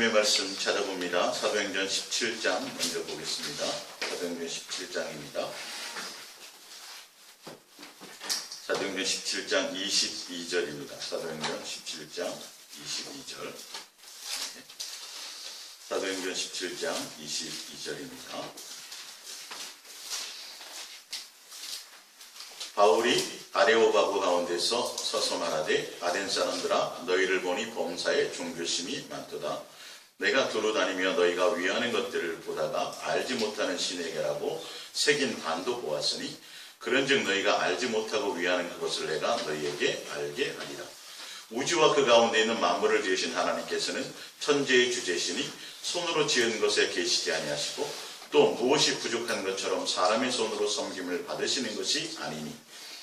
하나님의 말씀 찾아봅니다. 사도행전 17장 먼저 보겠습니다. 사도행전 17장입니다. 사도행전 17장 22절입니다. 사도행전 17장 22절. 사도행전 17장 22절입니다. 바울이 아레오바고 가운데서 서서 말하되 아덴 사람들아 너희를 보니 범사에 종교심이 많도다. 내가 두루 다니며 너희가 위하는 것들을 보다가 알지 못하는 신에게라고 새긴 반도 보았으니 그런즉 너희가 알지 못하고 위하는 그것을 내가 너희에게 알게 하리라. 우주와 그 가운데 있는 만물을 지으신 하나님께서는 천지의 주제시니 손으로 지은 것에 계시지 아니하시고 또 무엇이 부족한 것처럼 사람의 손으로 섬김을 받으시는 것이 아니니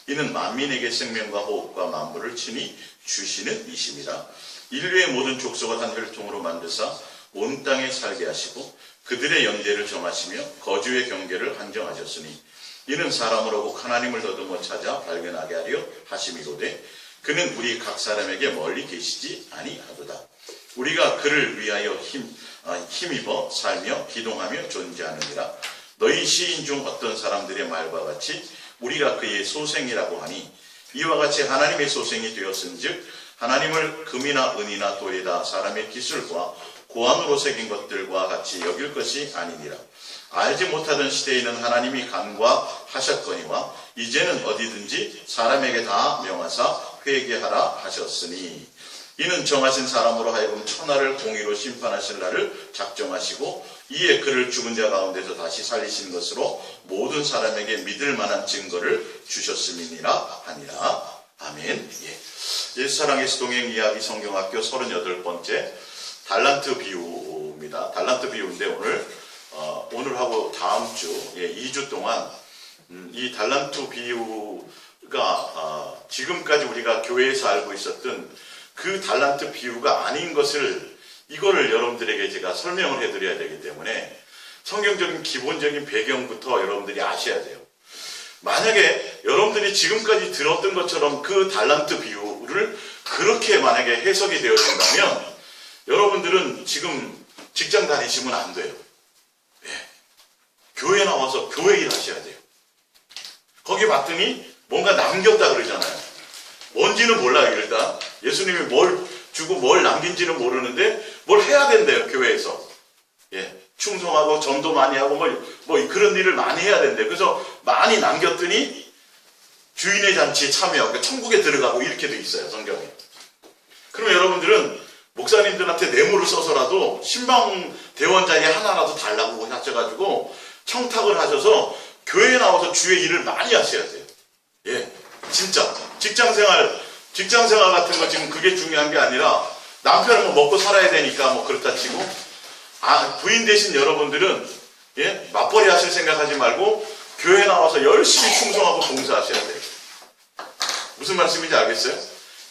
이는 만민에게 생명과 호흡과 만물을 친히 주시는 이심이라. 인류의 모든 족속을 한 혈통으로 만드사 온 땅에 살게 하시고 그들의 연대를 정하시며 거주의 경계를 한정하셨으니 이는 사람으로 곧 하나님을 더듬어 찾아 발견하게 하려 하심이로되 그는 우리 각 사람에게 멀리 계시지 아니하도다. 우리가 그를 위하여 힘입어 살며 기동하며 존재하느니라. 너희 시인 중 어떤 사람들의 말과 같이 우리가 그의 소생이라고 하니 이와 같이 하나님의 소생이 되었은즉 하나님을 금이나 은이나 돌이다 사람의 기술과 고안으로 새긴 것들과 같이 여길 것이 아니니라. 알지 못하던 시대에는 하나님이 간과하셨거니와 이제는 어디든지 사람에게 다 명하사 회개하라 하셨으니 이는 정하신 사람으로 하여금 천하를 공의로 심판하실 날을 작정하시고 이에 그를 죽은 자 가운데서 다시 살리신 것으로 모든 사람에게 믿을 만한 증거를 주셨음이니라 하니라. 아멘. 예수사랑의 동행 이야기 성경학교 38번째 달란트 비유입니다. 달란트 비유인데 오늘하고 다음 주 2주 동안 이 달란트 비유가 지금까지 우리가 교회에서 알고 있었던 그 달란트 비유가 아닌 것을 이거를 여러분들에게 제가 설명을 해드려야 되기 때문에 성경적인 기본적인 배경부터 여러분들이 아셔야 돼요. 만약에 여러분들이 지금까지 들었던 것처럼 그 달란트 비유를 그렇게 만약에 해석이 되어진다면 여러분들은 지금 직장 다니시면 안 돼요. 교회 나와서 교회 일 하셔야 돼요. 거기 봤더니 뭔가 남겼다 그러잖아요. 뭔지는 몰라요. 일단 예수님이 뭘 주고 뭘 남긴지는 모르는데 뭘 해야 된대요. 교회에서 충성하고 전도 많이 하고 뭐 그런 일을 많이 해야 된대요. 그래서 많이 남겼더니 주인의 잔치에 참여하고 그러니까 천국에 들어가고 이렇게 돼 있어요. 성경에. 그럼 여러분들은 목사님들한테 뇌물을 써서라도 신방 대원 자리에 하나라도 달라고 하셔가지고 청탁을 하셔서 교회에 나와서 주의 일을 많이 하셔야 돼요. 진짜 직장생활 같은 거 지금 그게 중요한 게 아니라 남편은 먹고 살아야 되니까 그렇다 치고 부인 되신 여러분들은 맞벌이 하실 생각하지 말고 교회 나와서 열심히 충성하고 봉사하셔야 돼요. 무슨 말씀인지 알겠어요?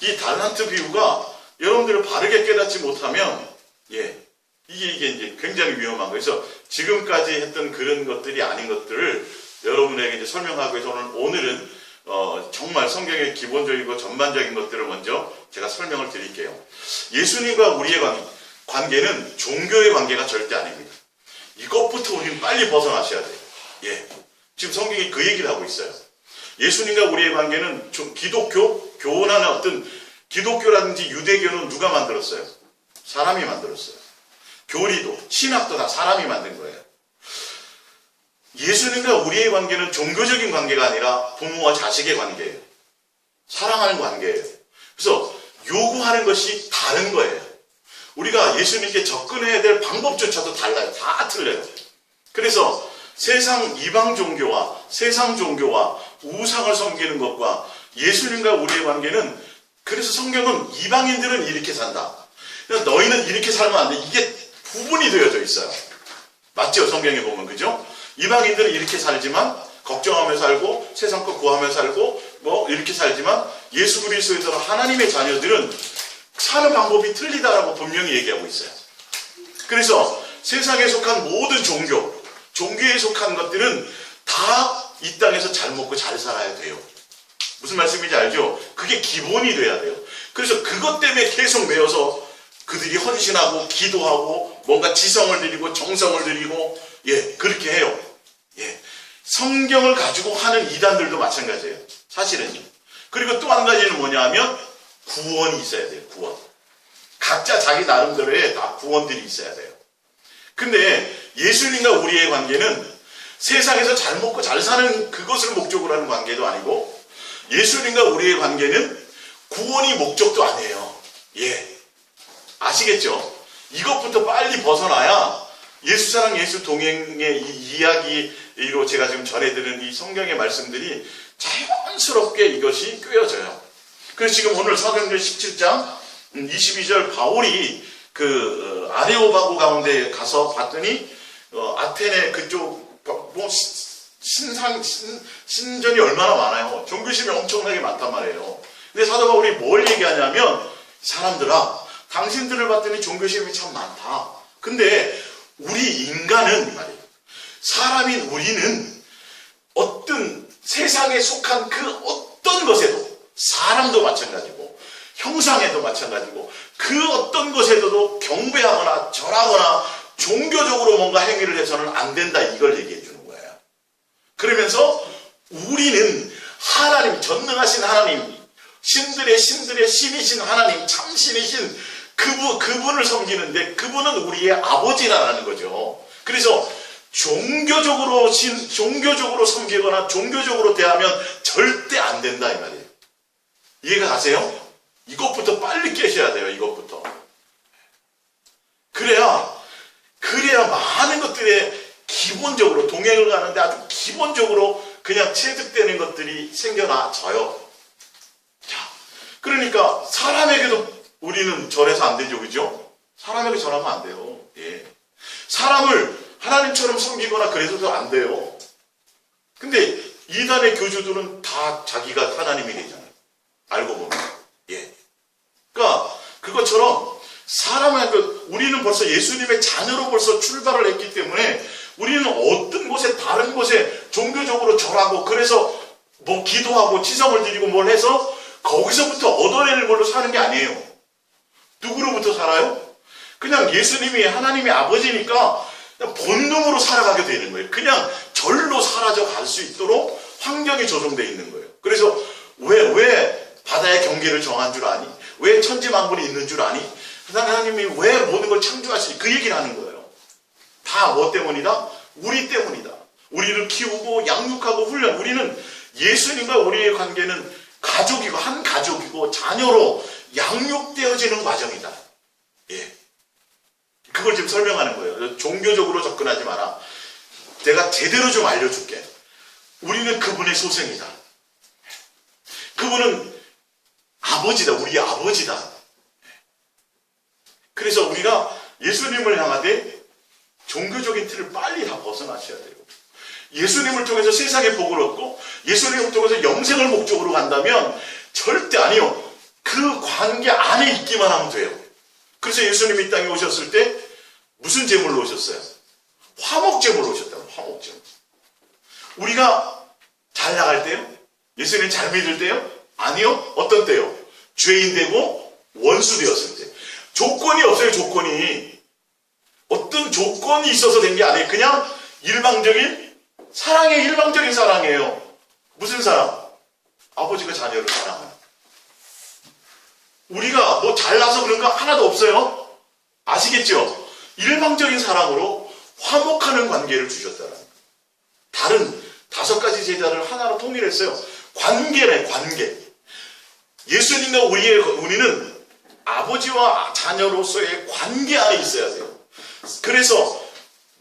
이 달란트 비유가 여러분들을 바르게 깨닫지 못하면 이게 이제 굉장히 위험한 거예요. 그래서 지금까지 했던 그런 것들이 아닌 것들을 여러분에게 이제 설명하기 위해서 오늘은 정말 성경의 기본적이고 전반적인 것들을 먼저 제가 설명을 드릴게요. 예수님과 우리의 관계는 종교의 관계가 절대 아닙니다. 이것부터 우리는 빨리 벗어나셔야 돼요. 지금 성경이 그 얘기를 하고 있어요. 예수님과 우리의 관계는 교훈하는 어떤 기독교라든지 유대교는 누가 만들었어요? 사람이 만들었어요. 교리도, 신학도 다 사람이 만든 거예요. 예수님과 우리의 관계는 종교적인 관계가 아니라 부모와 자식의 관계예요. 사랑하는 관계예요. 그래서 요구하는 것이 다른 거예요. 우리가 예수님께 접근해야 될 방법조차도 달라요. 다 틀려요. 그래서 세상 이방 종교와 세상 종교와 우상을 섬기는 것과 예수님과 우리의 관계는 그래서 성경은 이방인들은 이렇게 산다. 너희는 이렇게 살면 안 돼. 이게 구분이 되어져 있어요. 맞죠? 성경에 보면 그죠? 이방인들은 이렇게 살지만 걱정하며 살고 세상 것 구하며 살고 이렇게 살지만 예수 그리스도에서 하나님의 자녀들은 사는 방법이 틀리다라고 분명히 얘기하고 있어요. 그래서 세상에 속한 모든 종교에 속한 것들은 다 이 땅에서 잘 먹고 잘 살아야 돼요. 무슨 말씀인지 알죠? 그게 기본이 돼야 돼요. 그래서 그것 때문에 계속 매여서 그들이 헌신하고 기도하고 뭔가 지성을 드리고 정성을 드리고 그렇게 해요. 성경을 가지고 하는 이단들도 마찬가지예요. 사실은요. 그리고 또 한 가지는 뭐냐 하면 구원이 있어야 돼요. 구원. 각자 자기 나름대로의 다 구원들이 있어야 돼요. 근데 예수님과 우리의 관계는 세상에서 잘 먹고 잘 사는 그것을 목적으로 하는 관계도 아니고, 예수님과 우리의 관계는 구원이 목적도 아니에요. 아시겠죠? 이것부터 빨리 벗어나야 예수 사랑 예수 동행의 이 이야기로 제가 지금 전해드리는 이 성경의 말씀들이 자연스럽게 이것이 꿰어져요. 그래서 지금 오늘 사도행전 17장 22절 바울이 그 아레오바고 가운데 가서 봤더니 아테네 그쪽 뭐 신전이 얼마나 많아요. 종교심이 엄청나게 많단 말이에요. 근데 사도 바울이 뭘 얘기하냐면, 사람들아, 당신들을 봤더니 종교심이 참 많다. 근데 우리 인간은 말이에요. 사람인 우리는 어떤 세상에 속한 그 어떤 것에도, 사람도 마찬가지고 형상에도 마찬가지고 그 어떤 것에도 경배하거나 절하거나 종교적으로 뭔가 행위를 해서는 안 된다, 이걸 얘기해 주는 거예요. 그러면서 우리는 하나님, 전능하신 하나님, 신들의 신이신 하나님, 참신이신 그분을 섬기는데 그분은 우리의 아버지라는 거죠. 그래서 종교적으로 섬기거나 종교적으로 대하면 절대 안 된다, 이 말이에요. 이해가 가세요? 이것부터 빨리 깨셔야 돼요. 이것부터. 그래야 많은 것들에 기본적으로 동행을 가는데 아주 기본적으로 그냥 체득되는 것들이 생겨나져요. 자, 그러니까 사람에게도 우리는 절해서 안 되죠, 그죠? 사람에게 절하면 안 돼요. 사람을 하나님처럼 섬기거나 그래서도 안 돼요. 근데 이단의 교주들은 다 자기가 하나님이 되잖아요. 알고 보면. 그러니까 그것처럼 우리는 벌써 예수님의 자녀로 벌써 출발을 했기 때문에 우리는 어떤 곳에, 다른 곳에 종교적으로 절하고 그래서 뭐 기도하고 지성을 드리고 뭘 해서 거기서부터 얻어내는 걸로 사는 게 아니에요. 누구로부터 살아요? 그냥 예수님이 하나님의 아버지니까 그냥 본능으로 살아가게 되는 거예요. 그냥 절로 사라져 갈 수 있도록 환경이 조성되어 있는 거예요. 그래서 왜 바다의 경계를 정한 줄 아니? 왜 천지만물이 있는 줄 아니? 하나님이 왜 모든 걸 창조하시니? 그 얘기를 하는 거예요. 다 뭐 때문이다? 우리 때문이다. 우리를 키우고 양육하고 훈련. 우리는 예수님과 우리의 관계는 가족이고 한 가족이고 자녀로 양육되어지는 과정이다. 그걸 지금 설명하는 거예요. 종교적으로 접근하지 마라. 내가 제대로 좀 알려줄게. 우리는 그분의 소생이다. 그분은 아버지다. 우리 아버지다. 그래서 우리가 예수님을 향하되 종교적인 틀을 빨리 다 벗어나셔야 돼요. 예수님을 통해서 세상의 복을 얻고 예수님을 통해서 영생을 목적으로 간다면 절대 아니요. 그 관계 안에 있기만 하면 돼요. 그래서 예수님이 이 땅에 오셨을 때 무슨 제물로 오셨어요? 화목제물로 오셨다고. 화목제물. 우리가 잘 나갈 때요? 예수님 잘 믿을 때요? 아니요. 어떤 때요? 죄인 되고 원수 되었을 때. 조건이 없어요. 조건이. 어떤 조건이 있어서 된 게 아니에요. 그냥 일방적인 사랑이에요. 무슨 사랑? 아버지가 자녀를 사랑하는. 우리가 뭐 잘나서 그런 거 하나도 없어요. 아시겠죠? 일방적인 사랑으로 화목하는 관계를 주셨다는 거예요. 다른 5가지 제자를 하나로 통일했어요. 관계네, 관계. 예수님과 우리는 아버지와 자녀로서의 관계 안에 있어야 돼요. 그래서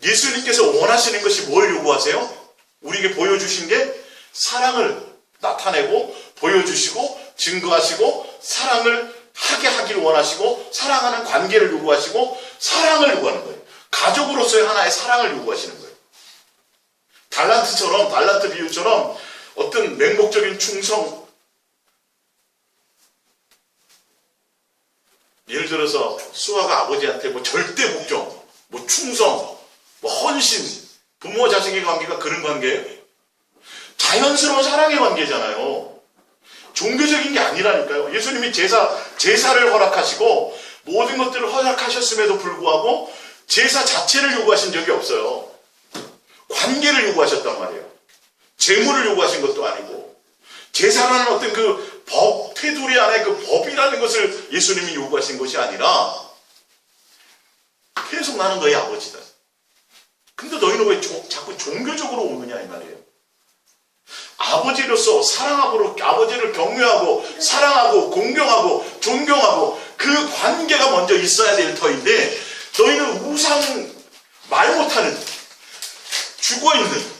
예수님께서 원하시는 것이 뭘 요구하세요? 우리에게 보여주신 게 사랑을 나타내고 보여주시고 증거하시고 사랑을 하게 하기를 원하시고 사랑하는 관계를 요구하시고 사랑을 요구하는 거예요. 가족으로서의 하나의 사랑을 요구하시는 거예요. 달란트 비유처럼 어떤 맹목적인 충성, 예를 들어서 수아가 아버지한테 뭐 절대 복종, 뭐 충성, 뭐 헌신, 부모 자식의 관계가 그런 관계예요? 자연스러운 사랑의 관계잖아요. 종교적인 게 아니라니까요. 예수님이 제사를 허락하시고 모든 것들을 허락하셨음에도 불구하고 제사 자체를 요구하신 적이 없어요. 관계를 요구하셨단 말이에요. 제물을 요구하신 것도 아니고, 제사라는 어떤 그 법, 테두리 안에 그 법이라는 것을 예수님이 요구하신 것이 아니라 계속 나는 너희 아버지다. 근데 너희는 왜 자꾸 종교적으로 오느냐 이 말이에요. 아버지로서 사랑하고, 아버지를 경외하고 사랑하고 공경하고 존경하고 그 관계가 먼저 있어야 될 터인데, 너희는 우상, 말 못하는, 죽어있는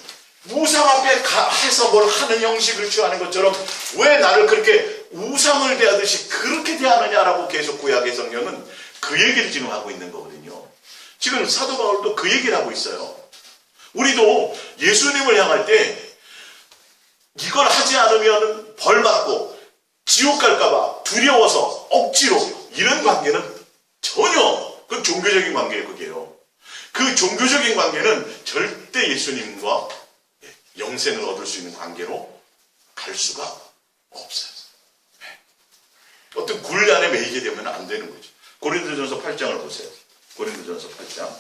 우상 앞에 해서 뭘 하는 형식을 취하는 것처럼 왜 나를 그렇게 우상을 대하듯이 그렇게 대하느냐라고 계속 구약의 성경은 그 얘기를 지금 하고 있는 거거든요. 지금 사도 바울도 그 얘기를 하고 있어요. 우리도 예수님을 향할 때 이걸 하지 않으면 벌 받고 지옥 갈까봐 두려워서 억지로, 이런 관계는 전혀, 그 종교적인 관계예요. 그게요. 그 종교적인 관계는 절대 예수님과 영생을 얻을 수 있는 관계로 갈 수가 없어요. 어떤 굴 안에 매이게 되면 안 되는 거죠. 고린도전서 8장을 보세요. 고린도전서 8장.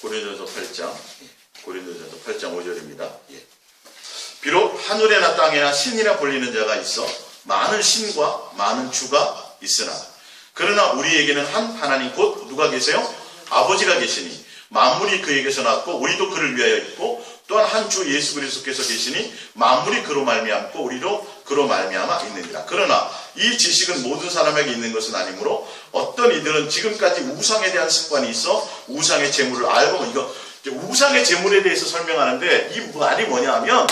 고린도전서 8장. 고린도전서 8장 5절입니다. 비록 하늘에나 땅에나 신이라 불리는 자가 있어 많은 신과 많은 주가 있으나 그러나 우리에게는 한 하나님 곧 누가 계세요? 아버지가 계시니 만물이 그에게서 났고 우리도 그를 위하여 있고 또한 한 주 예수 그리스도께서 계시니 만물이 그로 말미암고 우리도 그로 말미암아 있느니라. 그러나 이 지식은 모든 사람에게 있는 것은 아니므로 어떤 이들은 지금까지 우상에 대한 습관이 있어 우상의 재물을 알고, 이거 우상의 재물에 대해서 설명하는데 이 말이 뭐냐 하면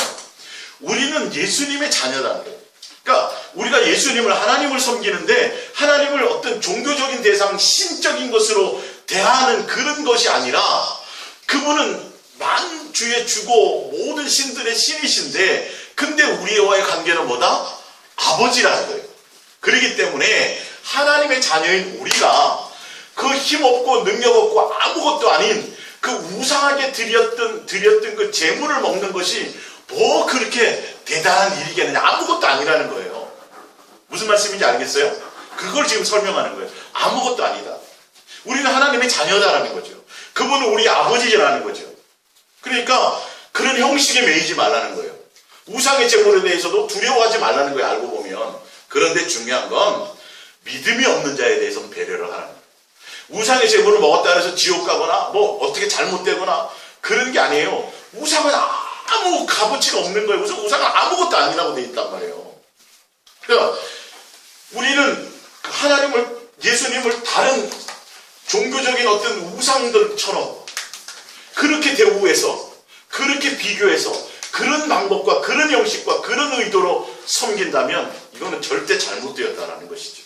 우리는 예수님의 자녀라는 거예요. 그러니까 우리가 예수님을, 하나님을 섬기는데 하나님을 어떤 종교적인 대상, 신적인 것으로 대하는 그런 것이 아니라 그분은 만주의 주고 모든 신들의 신이신데, 근데 우리와의 관계는 뭐다? 아버지라는 거예요. 그렇기 때문에 하나님의 자녀인 우리가 그 힘없고 능력없고 아무것도 아닌 그 우상하게 드렸던 그 재물을 먹는 것이 뭐 그렇게 대단한 일이겠느냐, 아무것도 아니라는 거예요. 무슨 말씀인지 알겠어요? 그걸 지금 설명하는 거예요. 아무것도 아니다. 우리는 하나님의 자녀다라는 거죠. 그분은 우리 아버지라는 거죠. 그러니까 그런 형식에 매이지 말라는 거예요. 우상의 재물에 대해서도 두려워하지 말라는 거예요, 알고 보면. 그런데 중요한 건 믿음이 없는 자에 대해서는 배려를 하라는 거예요. 우상의 재물을 먹었다 해서 지옥 가거나 뭐 어떻게 잘못되거나 그런 게 아니에요. 우상은 아무 값어치가 없는 거예요. 우상은 아무것도 아니라고 돼 있단 말이에요. 그러니까 우리는 하나님을, 예수님을 다른 종교적인 어떤 우상들처럼 그렇게 대우해서, 그렇게 비교해서, 그런 방법과 그런 형식과 그런 의도로 섬긴다면 이거는 절대 잘못되었다라는 것이죠.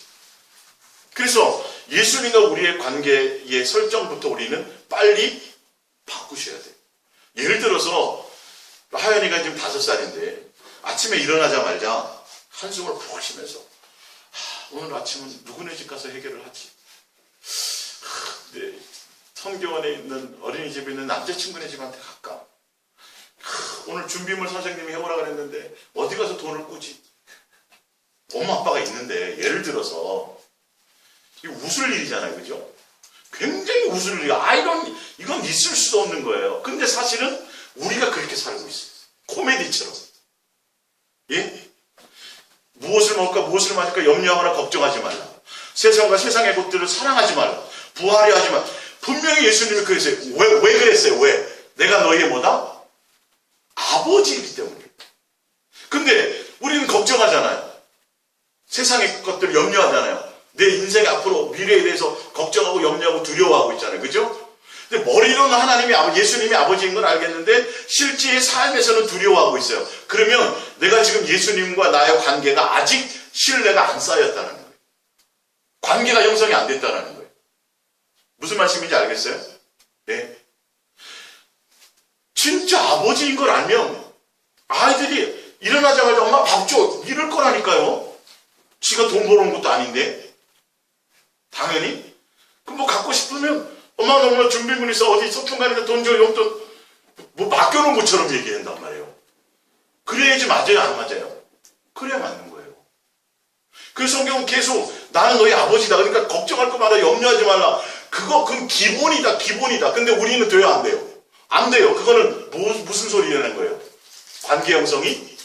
그래서 예수님과 우리의 관계의 설정부터 우리는 빨리 바꾸셔야 돼요. 예를 들어서 하연이가 지금 5살인데 아침에 일어나자마자 한숨을 푹 쉬면서 오늘 아침은 누구네 집 가서 해결을 하지? 네, 성교원에 있는 어린이집에 있는 남자친구네 집한테 갈까? 오늘 준비물 선생님이 해오라 그랬는데 어디 가서 돈을 꾸지? 엄마 아빠가 있는데, 예를 들어서 이거 웃을 일이잖아요, 그죠? 굉장히 웃을 일이야. 이건 있을 수도 없는 거예요. 근데 사실은 우리가 그렇게 살고 있어요. 코미디처럼. 예? 무엇을 먹을까, 무엇을 마실까 염려하거나 걱정하지 말라. 세상과 세상의 것들을 사랑하지 말라. 부하려 하지 말라. 분명히 예수님이 그랬어요. 왜 그랬어요? 왜? 내가 너희의 뭐다? 아버지이기 때문에. 근데 우리는 걱정하잖아요. 세상의 것들을 염려하잖아요. 내 인생 앞으로 미래에 대해서 걱정하고 염려하고 두려워하고 있잖아요. 그죠? 근데 머리로는 하나님이, 예수님이 아버지인 건 알겠는데 실제의 삶에서는 두려워하고 있어요. 그러면 내가 지금 예수님과 나의 관계가 아직 신뢰가 안 쌓였다는 거예요. 관계가 형성이 안 됐다는 거예요. 무슨 말씀인지 알겠어요? 네. 진짜 아버지인 걸 알면 아이들이 일어나자마자 엄마 밥 줘, 이럴 거라니까요. 지가 돈 벌어온 것도 아닌데. 당연히. 그럼 뭐 갖고 싶으면 엄마 너무 준비물 있어, 어디 소풍 가는데 돈 줘, 용돈 뭐 맡겨놓은 것처럼 얘기한단 말이에요. 그래야지 맞아요, 안 맞아요? 그래야 맞는 거예요. 그래서 성경은 계속 나는 너희 아버지다. 그러니까 걱정할 거마다 염려하지 말라. 그건 기본이다, 기본이다. 근데 우리는 돼요, 안 돼요? 안 돼요. 그거는 무슨 소리라는 거예요? 관계 형성이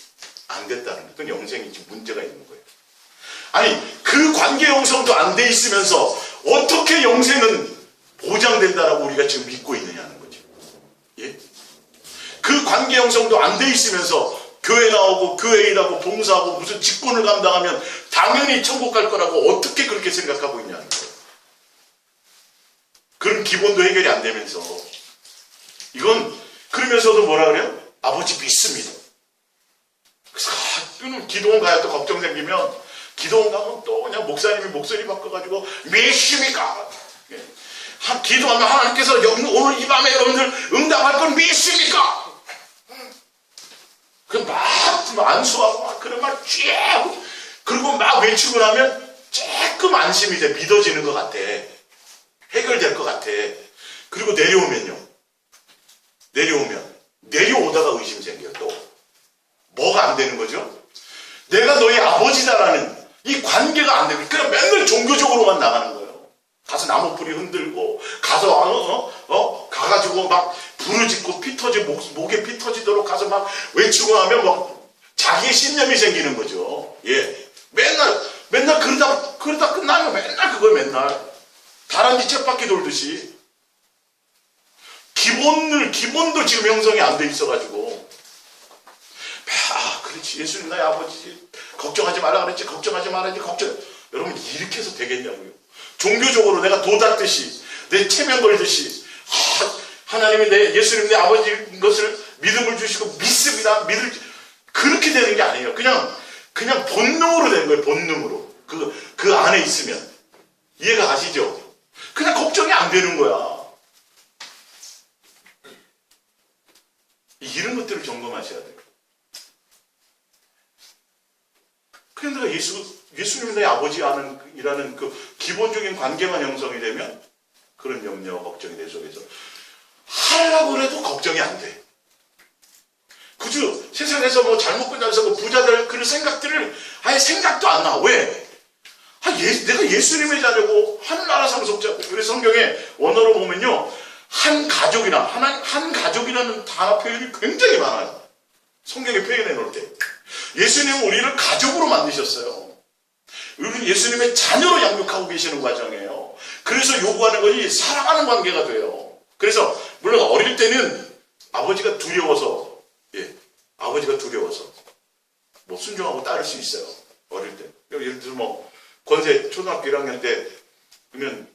안 됐다는 거예요. 그건 영생이 지금 문제가 있는 거예요. 아니, 그 관계 형성도 안 돼 있으면서 어떻게 영생은 보장된다라고 우리가 지금 믿고 있느냐는 거죠. 예? 그 관계 형성도 안 돼 있으면서 교회 나오고 교회 일하고 봉사하고 무슨 직분을 감당하면 당연히 천국 갈 거라고 어떻게 그렇게 생각하고 있냐는 거예요. 그런 기본도 해결이 안 되면서 이건 그러면서도 뭐라 그래요? 아버지 믿습니다. 그래서 기도원 가야 또 걱정 생기면 기도원 가면 또 그냥 목사님이 목소리 바꿔가지고 믿습니까? 기도하면 하나님께서 오늘 이 밤에 여러분들 응답할 건 믿습니까? 막 안수하고 막 그런 말 쫙 그리고 막 외치고 나면 조금 안심이 돼. 믿어지는 것 같아. 해결될 것 같아. 그리고 내려오다가 의심 생겨요. 또 뭐가 안 되는 거죠? 내가 너희 아버지다라는 이 관계가 안 되고 그냥 맨날 종교적으로만 나가는 거예요. 가서 나무뿌리 흔들고 가서 가가지고 막 부르짖고 피 터지고 목에 피 터지도록 가서 막 외치고 하면 막 자기의 신념이 생기는 거죠. 예, 맨날 그러다 끝나면 맨날 그걸 맨날 다람쥐 쳇바퀴 돌듯이 기본도 지금 형성이 안 돼 있어가지고 그렇지 예수님 나의 아버지 걱정하지 말라 그랬지 걱정하지 말아야지 여러분 이렇게 해서 되겠냐고요. 종교적으로 내가 도닦듯이 내 체면 걸듯이 하나님이 예수님 내 아버지인 것을 믿음을 주시고 믿습니다. 그렇게 되는 게 아니에요. 그냥 본능으로 되는 거예요. 본능으로 그 안에 있으면 이해가 가시죠? 그냥 걱정이 안 되는 거야. 이런 것들을 점검하셔야 돼요. 그런데 내가 예수님이 내 아버지라는 그 기본적인 관계만 형성이 되면 그런 염려와 걱정이 내 속에서 하려고 해도 걱정이 안 돼. 그저 세상에서 뭐 잘못 끝나서 부자들 그런 생각들을 아예 생각도 안 나. 왜? 내가 예수님의 자녀고 하늘나라 상속자고. 그래서 성경의 원어로 보면요. 한 가족이라는 단어 표현이 굉장히 많아요. 성경에 표현해 놓을 때. 예수님은 우리를 가족으로 만드셨어요. 우리는 예수님의 자녀로 양육하고 계시는 과정이에요. 그래서 요구하는 것이 사랑하는 관계가 돼요. 그래서 물론 어릴 때는 아버지가 두려워서 뭐 순종하고 따를 수 있어요. 어릴 때. 예를 들어 뭐 권세 초등학교 1학년 때 그러면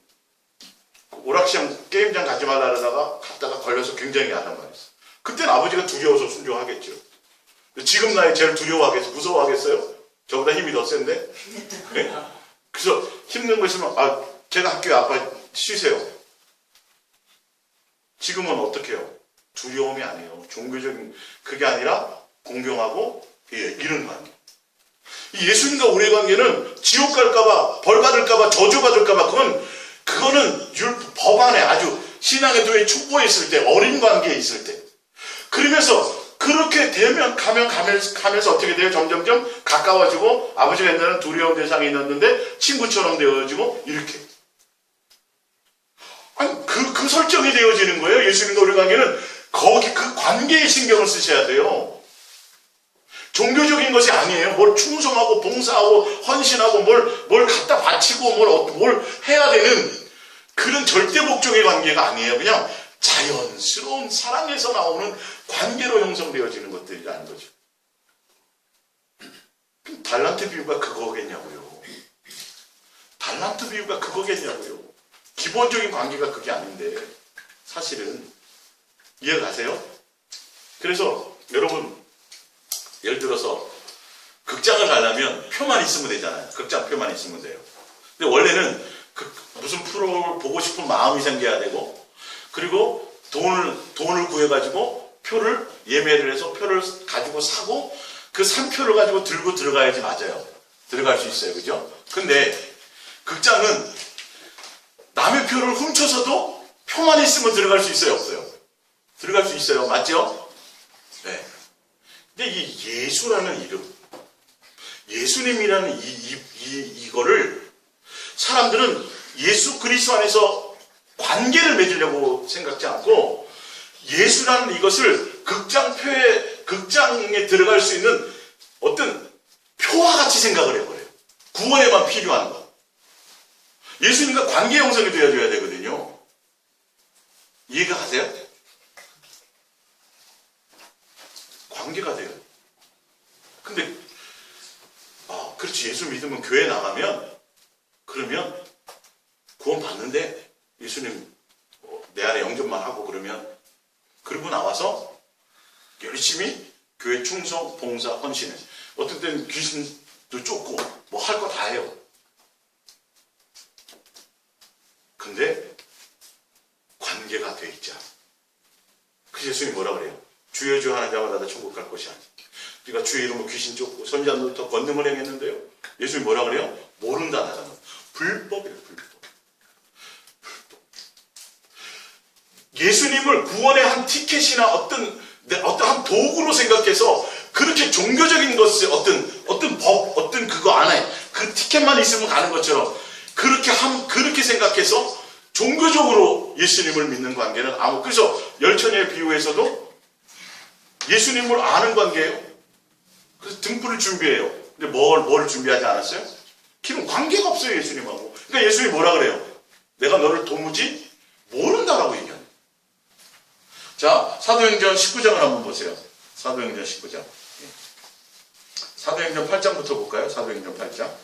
오락시장 게임장 가지 말라 그러다가 갔다가 걸려서 굉장히 야단 말했어. 그때는 아버지가 두려워서 순종하겠죠. 지금 나이 제일 무서워하겠어요? 저보다 힘이 더 센데? 네? 그래서 힘든 거 있으면 제가 할게요. 아빠 쉬세요. 지금은 어떻게 해요? 두려움이 아니에요. 종교적인 그게 아니라 공경하고 이런 관계. 예수님과 우리의 관계는 지옥 갈까봐 벌 받을까봐 저주 받을까봐 그거는 법 안에 아주 신앙의 도에 축복에 있을 때 어린 관계에 있을 때 그러면서 그렇게 되면 가면서 어떻게 돼요? 점점점 가까워지고 아버지가 옛날에는 두려운 대상이 있었는데 친구처럼 되어지고 이렇게 그 설정이 되어지는 거예요. 예수님과 우리 관계는 거기 그 관계에 신경을 쓰셔야 돼요. 종교적인 것이 아니에요. 뭘 충성하고 봉사하고 헌신하고 뭘 갖다 바치고 뭘 해야 되는 그런 절대 목적의 관계가 아니에요. 그냥 자연스러운 사랑에서 나오는 관계로 형성되어지는 것들이라는 거죠. 달란트 비유가 그거겠냐고요. 달란트 비유가 그거겠냐고요. 기본적인 관계가 그게 아닌데 사실은 이해가 가세요? 그래서 여러분 예를 들어서 극장을 가려면 표만 있으면 되잖아요. 극장 표만 있으면 돼요. 근데 원래는 무슨 프로를 보고 싶은 마음이 생겨야 되고 그리고 돈을 구해가지고 표를 예매를 해서 표를 가지고 사고 그 산 표를 가지고 들고 들어가야지 맞아요. 들어갈 수 있어요. 그죠? 근데 극장은 남의 표를 훔쳐서도 표만 있으면 들어갈 수 있어요? 없어요? 들어갈 수 있어요. 맞죠? 네. 근데 이 예수라는 이름, 예수님이라는 이거를 사람들은 예수 그리스도 안에서 관계를 맺으려고 생각지 않고 예수라는 이것을 극장에 들어갈 수 있는 어떤 표와 같이 생각을 해버려요. 구원에만 필요한 거. 예수님과 관계 형성이 되어줘야 되거든요. 이해가 가세요? 관계가 돼요. 근데 그렇지, 예수 믿으면 교회 나가면 그러면 구원 받는데 예수님 내 안에 영접만 하고 그러고 나와서 열심히 교회 충성, 봉사, 헌신해. 어떤 때는 귀신도 쫓고 뭐 할 거 다 해요. 근데 관계가 돼 있지 않아. 그래서 예수님이 뭐라 그래요? 주여 주여 하는 자마다 다 천국 갈 것이 아니. 우리가 주의 이름으로 귀신 쫓고 선지자들부터 권능을 행했는데요. 예수님이 뭐라 그래요? 모른다 나라는 불법이에요. 불법. 예수님을 구원의 한 티켓이나 어떤 한 도구로 생각해서 그렇게 종교적인 것을 어떤 법, 어떤 그거 안에 그 티켓만 있으면 가는 것처럼 그렇게 생각해서 종교적으로 예수님을 믿는 관계는 그래서 열처녀의 비유에서도 예수님을 아는 관계예요. 그래서 등불을 준비해요. 근데 뭘 준비하지 않았어요? 기본 관계가 없어요, 예수님하고. 그러니까 예수님이 뭐라 그래요? 내가 너를 도무지 모른다라고 얘기합니다. 자, 사도행전 19장을 한번 보세요. 사도행전 19장. 사도행전 8장부터 볼까요? 사도행전 8장.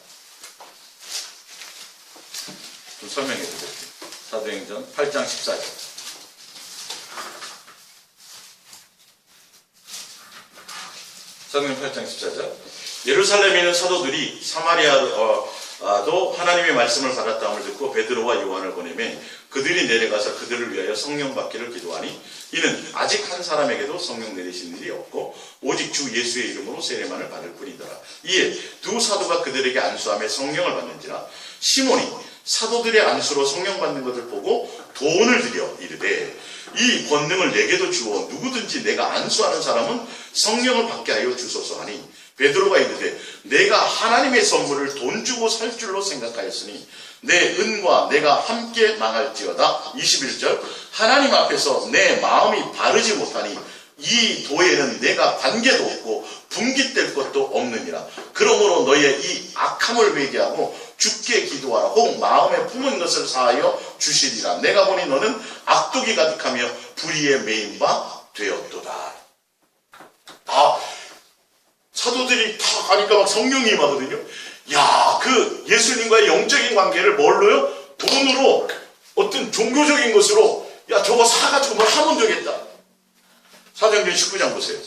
좀 설명해 드릴게요. 사도행전 8장 14절. 사도행전 8장 14절. 예루살렘에 있는 사도들이 사마리아도 하나님의 말씀을 받았다함을 듣고 베드로와 요한을 보내매 그들이 내려가서 그들을 위하여 성령 받기를 기도하니 이는 아직 한 사람에게도 성령 내리신 일이 없고 오직 주 예수의 이름으로 세례만을 받을 뿐이더라. 이에 두 사도가 그들에게 안수하며 성령을 받는지라 시몬이 사도들의 안수로 성령 받는 것을 보고 돈을 들여 이르되 이 권능을 내게도 주어 누구든지 내가 안수하는 사람은 성령을 받게 하여 주소서 하니 베드로가 이르되 내가 하나님의 선물을 돈 주고 살 줄로 생각하였으니 내 은과 내가 함께 망할지어다. 21절 하나님 앞에서 내 마음이 바르지 못하니 이 도에는 내가 관계도 없고 분깃될 것도 없느니라. 그러므로 너의 이 악함을 회개하고 주께 기도하라. 혹 마음에 품은 것을 사하여 주시리라. 내가 보니 너는 악독이 가득하며 불의에 매인 바 되었도다. 사도들이 다 가니까 막 성령이 임하거든요. 그 예수님과의 영적인 관계를 뭘로요? 돈으로 어떤 종교적인 것으로 저거 사가지고 뭘 하면 되겠다. 사도행전 19장 보세요.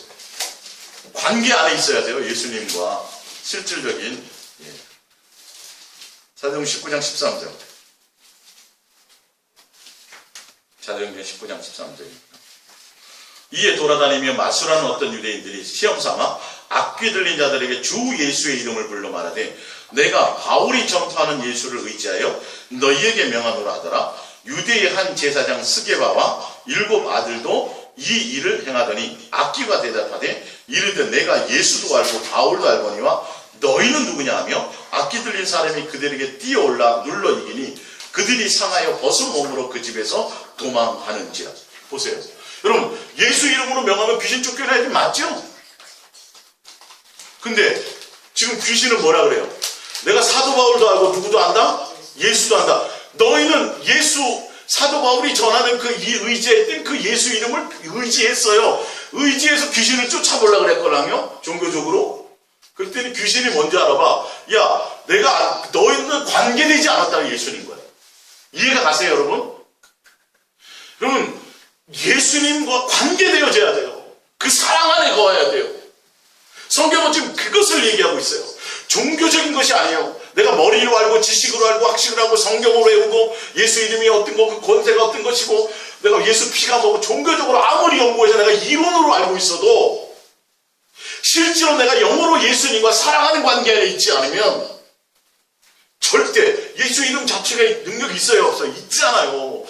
관계 안에 있어야 돼요. 예수님과 실질적인. 사도행전 19장 13절. 사도행전 19장 13절입니다. 이에 돌아다니며 마술하는 어떤 유대인들이 시험삼아 악귀 들린 자들에게 주 예수의 이름을 불러 말하되 내가 바울이 전파하는 예수를 의지하여 너희에게 명하노라 하더라. 유대의 한 제사장 스게바와 7 아들도 이 일을 행하더니 악귀가 대답하되 이르되 내가 예수도 알고 바울도 알거니와 너희는 누구냐 하며 악귀 들린 사람이 그들에게 뛰어올라 눌러 이기니 그들이 상하여 벗은 몸으로 그 집에서 도망하는지라. 보세요. 여러분, 예수 이름으로 명하면 귀신 쫓겨나야 돼. 맞죠? 근데 지금 귀신은 뭐라 그래요? 내가 사도 바울도 알고 누구도 안다? 예수도 안다. 너희는 사도 바울이 전하는 이 의지했던 그 예수 이름을 의지했어요. 의지해서 귀신을 쫓아보려고 그랬거든요. 종교적으로. 그랬더니 귀신이 뭔지 알아봐. 너희는 관계되지 않았다고 예수님과. 이해가 가세요, 여러분? 여러분, 예수님과 관계되어져야 돼요. 그 사랑 안에 거해야 돼요. 성경은 지금 그것을 얘기하고 있어요. 종교적인 것이 아니에요. 내가 머리로 알고 지식으로 알고 학식을 하고 성경으로 외우고 예수 이름이 어떤 거, 그 권세가 어떤 것이고 내가 예수 피가 뭐고 종교적으로 아무리 연구해서 내가 이론으로 알고 있어도 실제로 내가 영으로 예수님과 사랑하는 관계 안에 있지 않으면 절대 예수 이름 자체가 능력이 있어요, 없어요? 있잖아요.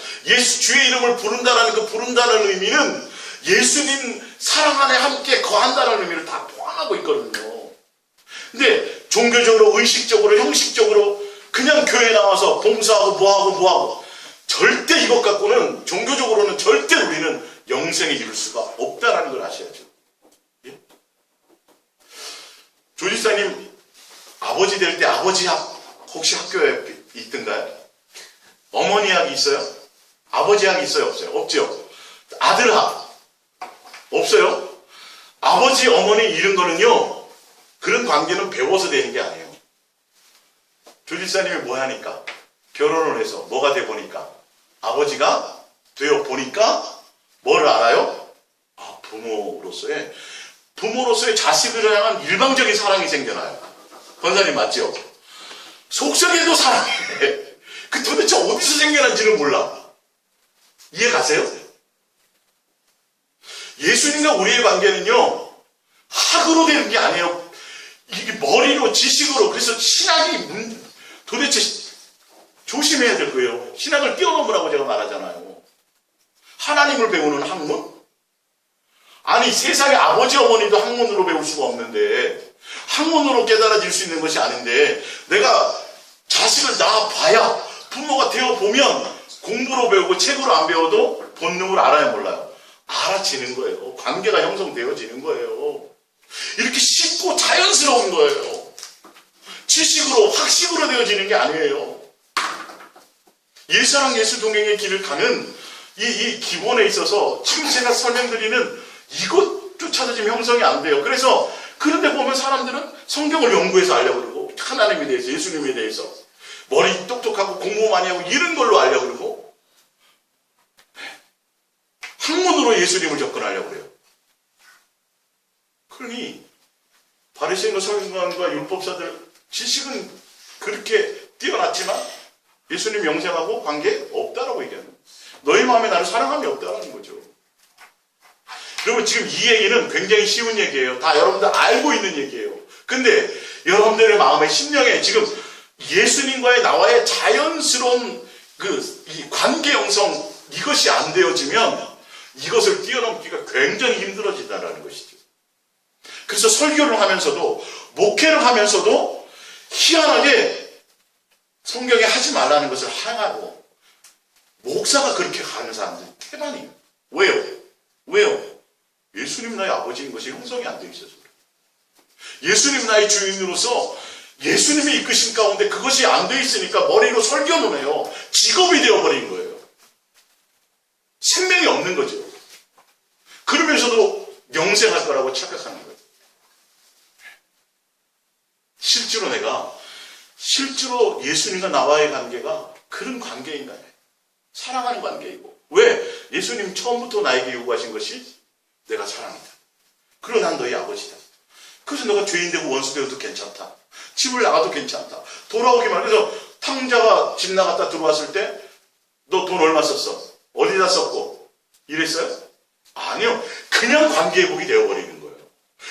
주의 이름을 부른다는 그 부른다는 의미는 예수님 사랑 안에 함께 거한다는 의미를 다 포함하고 있거든요. 근데 종교적으로, 의식적으로, 형식적으로 그냥 교회 나와서 봉사하고 뭐하고 절대 이것 갖고는, 종교적으로는 절대 우리는 영생에 이룰 수가 없다는 걸 아셔야죠. 예? 조지사님 아버지 될 때 아버지 혹시 학교에 있던가요? 어머니 학이 있어요? 아버지 학이 있어요? 없어요? 없죠? 아들 학 없어요? 아버지 어머니 이런 거는요, 그런 관계는 배워서 되는 게 아니에요. 조지사님이 뭐 하니까? 결혼을 해서 뭐가 돼 보니까? 아버지가 되어 보니까 뭘 알아요? 아, 부모로서의 자식을 향한 일방적인 사랑이 생겨나요. 권사님 맞죠? 속썩여도 사랑해. 그 도대체 어디서 생겨난지는 몰라. 이해 가세요? 예수님과 우리의 관계는요, 학으로 되는 게 아니에요. 이게 머리로, 지식으로. 그래서 신학이 도대체 조심해야 될 거예요. 신학을 뛰어넘으라고 제가 말하잖아요. 하나님을 배우는 학문? 아니, 세상에 아버지 어머니도 학문으로 배울 수가 없는데, 학문으로 깨달아질 수 있는 것이 아닌데, 내가 자식을 낳아봐야, 부모가 되어보면 공부로 배우고 책으로 안 배워도 본능을 알아야 몰라요. 알아지는 거예요. 관계가 형성되어지는 거예요. 이렇게 쉽고 자연스러운 거예요. 지식으로, 학식으로 되어지는 게 아니에요. 예사랑 예수 동행의 길을 가는 이 기본에 있어서 지금 제가 설명드리는 이것조차도 지금 형성이 안 돼요. 그래서 그런데 보면 사람들은 성경을 연구해서 알려고 그러고, 하나님에 대해서, 예수님에 대해서 머리 똑똑하고 공부 많이 하고 이런 걸로 알려고 그러고, 학문으로 예수님을 접근하려고 그래요. 그러니 바리새인과 서기관과 율법사들 지식은 그렇게 뛰어났지만 예수님 영생하고 관계 없다라고 얘기하는 거예요. 너희 마음에 나를 사랑함이 없다라는 거죠. 여러분, 지금 이 얘기는 굉장히 쉬운 얘기예요. 다 여러분들 알고 있는 얘기예요. 근데 여러분들의 마음의 심령에 지금 예수님과의 나와의 자연스러운 이 관계 형성, 이것이 안 되어지면 이것을 뛰어넘기가 굉장히 힘들어진다는 것이죠. 그래서 설교를 하면서도, 목회를 하면서도 희한하게 성경에 하지 말라는 것을 행하고, 목사가 그렇게 가는 사람들 태반이에요. 왜요? 예수님 나의 아버지인 것이 형성이 안 되어 있어서 그래요. 예수님 나의 주인으로서 예수님이 이끄신 가운데 그것이 안 되어 있으니까 머리로 설교는 해요. 직업이 되어버린 거예요. 생명이 없는 거죠. 그러면서도 영생할 거라고 착각하는 거예요. 실제로 예수님과 나와의 관계가 그런 관계인가요? 사랑하는 관계이고. 왜? 예수님 처음부터 나에게 요구하신 것이 내가 사랑이다. 그리고 난 너희 아버지다. 그래서 너가 죄인 되고 원수 되어도 괜찮다. 집을 나가도 괜찮다. 돌아오기만 해서 탕자가 집 나갔다 들어왔을 때 너 돈 얼마 썼어? 어디다 썼고? 이랬어요? 아니요. 그냥 관계회복이 되어버리는 거예요.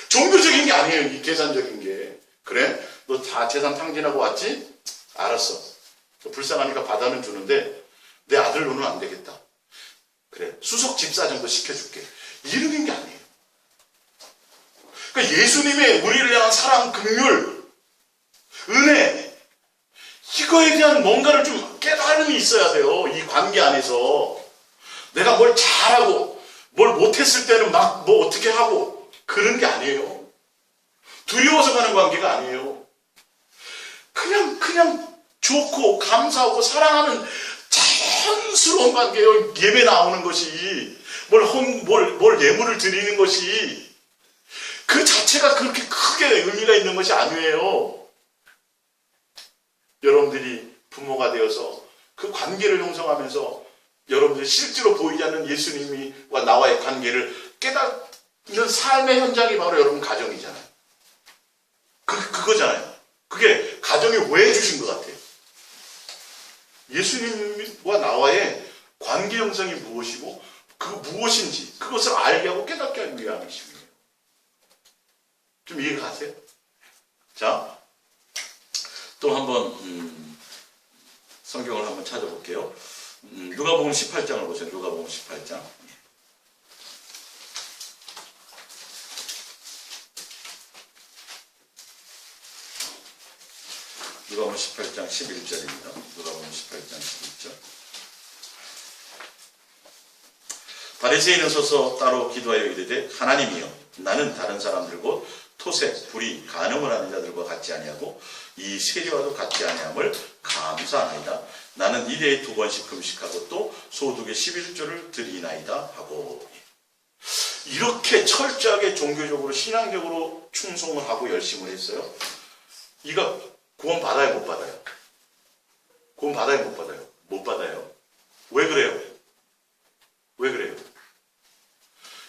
종교적인 게 아니에요. 이 계산적인 게. 그래? 너 다 재산 탕진하고 왔지? 알았어. 불쌍하니까 받아는 주는데 내 아들로는 안 되겠다. 그래. 수석 집사 정도 시켜줄게. 이런 게 아니에요. 그러니까 예수님의 우리를 향한 사랑, 긍휼, 은혜, 이거에 대한 뭔가를 좀 깨달음이 있어야 돼요. 이 관계 안에서. 내가 뭘 잘하고 뭘 못했을 때는 막 뭐 어떻게 하고 그런 게 아니에요. 두려워서 가는 관계가 아니에요. 그냥 좋고 감사하고 사랑하는 자연스러운 관계예요. 예배 나오는 것이, 뭘 예물을 드리는 것이 그 자체가 그렇게 크게 의미가 있는 것이 아니에요. 여러분들이 부모가 되어서 그 관계를 형성하면서 여러분들이 실제로 보이지 않는 예수님과 나와의 관계를 깨닫는 삶의 현장이 바로 여러분 가정이잖아요. 그거잖아요. 그게 가정이 왜 주신 것 같아요? 예수님과 나와의 관계 형성이 무엇이고 그 무엇인지 그것을 알게 하고 깨닫게 하기 위함이십니다. 좀 이해가 가세요? 자, 또 한번 성경을 한번 찾아볼게요. 누가복음 18장을 보세요. 누가복음 18장. 누가복음 18장 11절입니다. 누가복음 18장 11절. 바리새인은 서서 따로 기도하여 이르되 하나님이여 나는 다른 사람들 곧 토색, 불의, 간음을 하는 자들과 같지 아니하고 이 세리와도 같지 아니함을 감사하나이다. 나는 일에 2번씩 금식하고 또 소득의 11조를 드리나이다 하고. 이렇게 철저하게 종교적으로 신앙적으로 충성을 하고 열심을 했어요. 이거 구원 받아요, 못 받아요? 구원 받아요, 못 받아요? 못 받아요. 왜 그래요? 왜 그래요?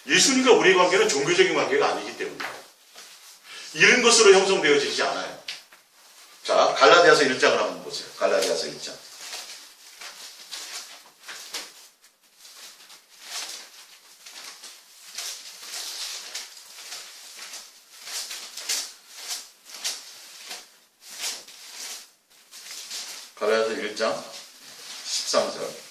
예수님과 우리의 관계는 종교적인 관계가 아니기 때문에 이런 것으로 형성되어지지 않아요. 자, 갈라디아서 1장을 한번 보세요. 갈라디아서 1장. 갈라디아서 1장 13절.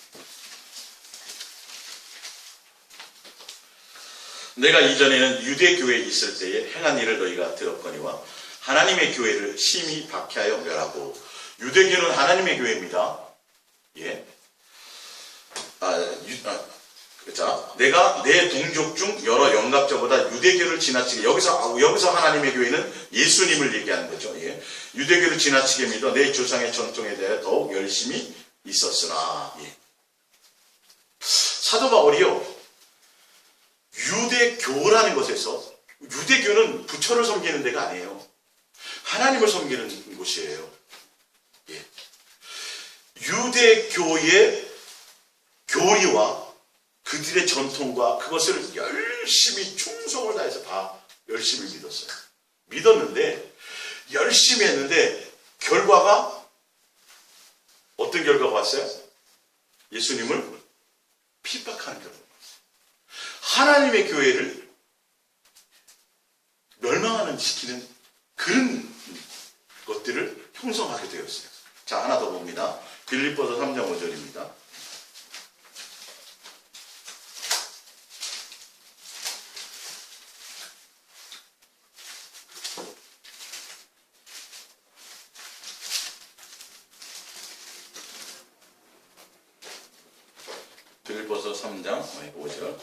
내가 이전에는 유대교회에 있을 때에 행한 일을 너희가 들었거니와 하나님의 교회를 심히 박해하여 멸하고. 유대교는 하나님의 교회입니다. 예. 자, 내가 내 동족 중 여러 영갑자보다 유대교를 지나치게, 여기서 하나님의 교회는 예수님을 얘기하는 거죠. 예. 유대교를 지나치게 믿어 내 조상의 전통에 대해 더욱 열심히 있었으나. 예. 사도 바울이요, 유대교라는 것에서, 유대교는 부처를 섬기는 데가 아니에요. 하나님을 섬기는 곳이에요. 예. 유대교의 교리와 그들의 전통과 그것을 열심히 충성을 다해서 다 열심히 믿었어요. 믿었는데, 열심히 했는데, 결과가 어떤 결과가 왔어요? 예수님을 핍박하는 결과. 하나님의 교회를 멸망하는 시키는 그런 것들을 형성하게 되었어요. 자, 하나 더 봅니다. 빌립보서 3장 5절입니다. 빌립보서 3장 5절.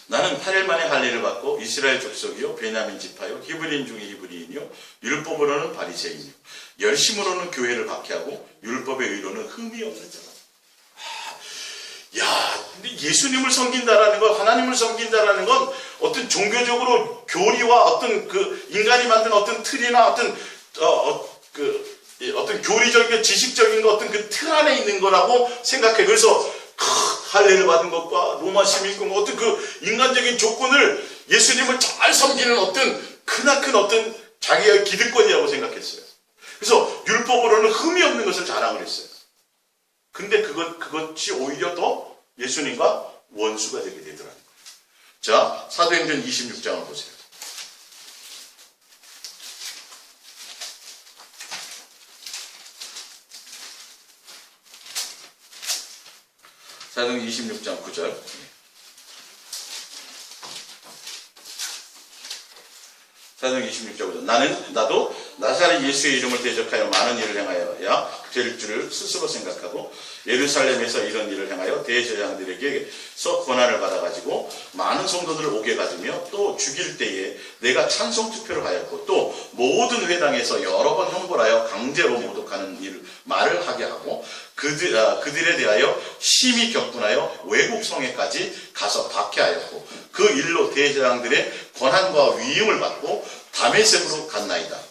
나는 8일 만에 할례를 받고 이스라엘 족속이요 베냐민 지파요 히브리인 중에 히브리인이요 율법으로는 바리새인이요 열심으로는 교회를 박해하고 율법의 의로는 흠이 없는 자다. 야, 근데 예수님을 섬긴다라는 것, 하나님을 섬긴다라는 건 어떤 종교적으로 교리와 어떤 그 인간이 만든 어떤 틀이나 어떤 교리적인 지식적인 것, 어떤 그 틀 안에 있는 거라고 생각해. 그래서 할례를 받은 것과 로마 시민권, 어떤 그 인간적인 조건을 예수님을 잘 섬기는 어떤 크나큰 어떤 자기의 기득권이라고 생각했어요. 그래서 율법으로는 흠이 없는 것을 자랑을 했어요. 근데 그것이 오히려 더 예수님과 원수가 되게 되더라는 거예요. 자, 사도행전 26장을 보세요. 사도행전 26장 9절. 사도행전 26장 9절. 나도 나사렛 예수의 이름을 대적하여 많은 일을 행하여야 될 줄을 스스로 생각하고 예루살렘에서 이런 일을 행하여 대제사장들에게서 권한을 받아가지고 많은 성도들을 오게 가지며 또 죽일 때에 내가 찬송 투표를 하였고 또 모든 회당에서 여러 번 형벌하여 강제로 모독하는 말을 하게 하고 그들에 대하여 심히 격분하여 외국 성에까지 가서 박해하였고 그 일로 대제사장들의 권한과 위임을 받고 다메섹으로 갔나이다.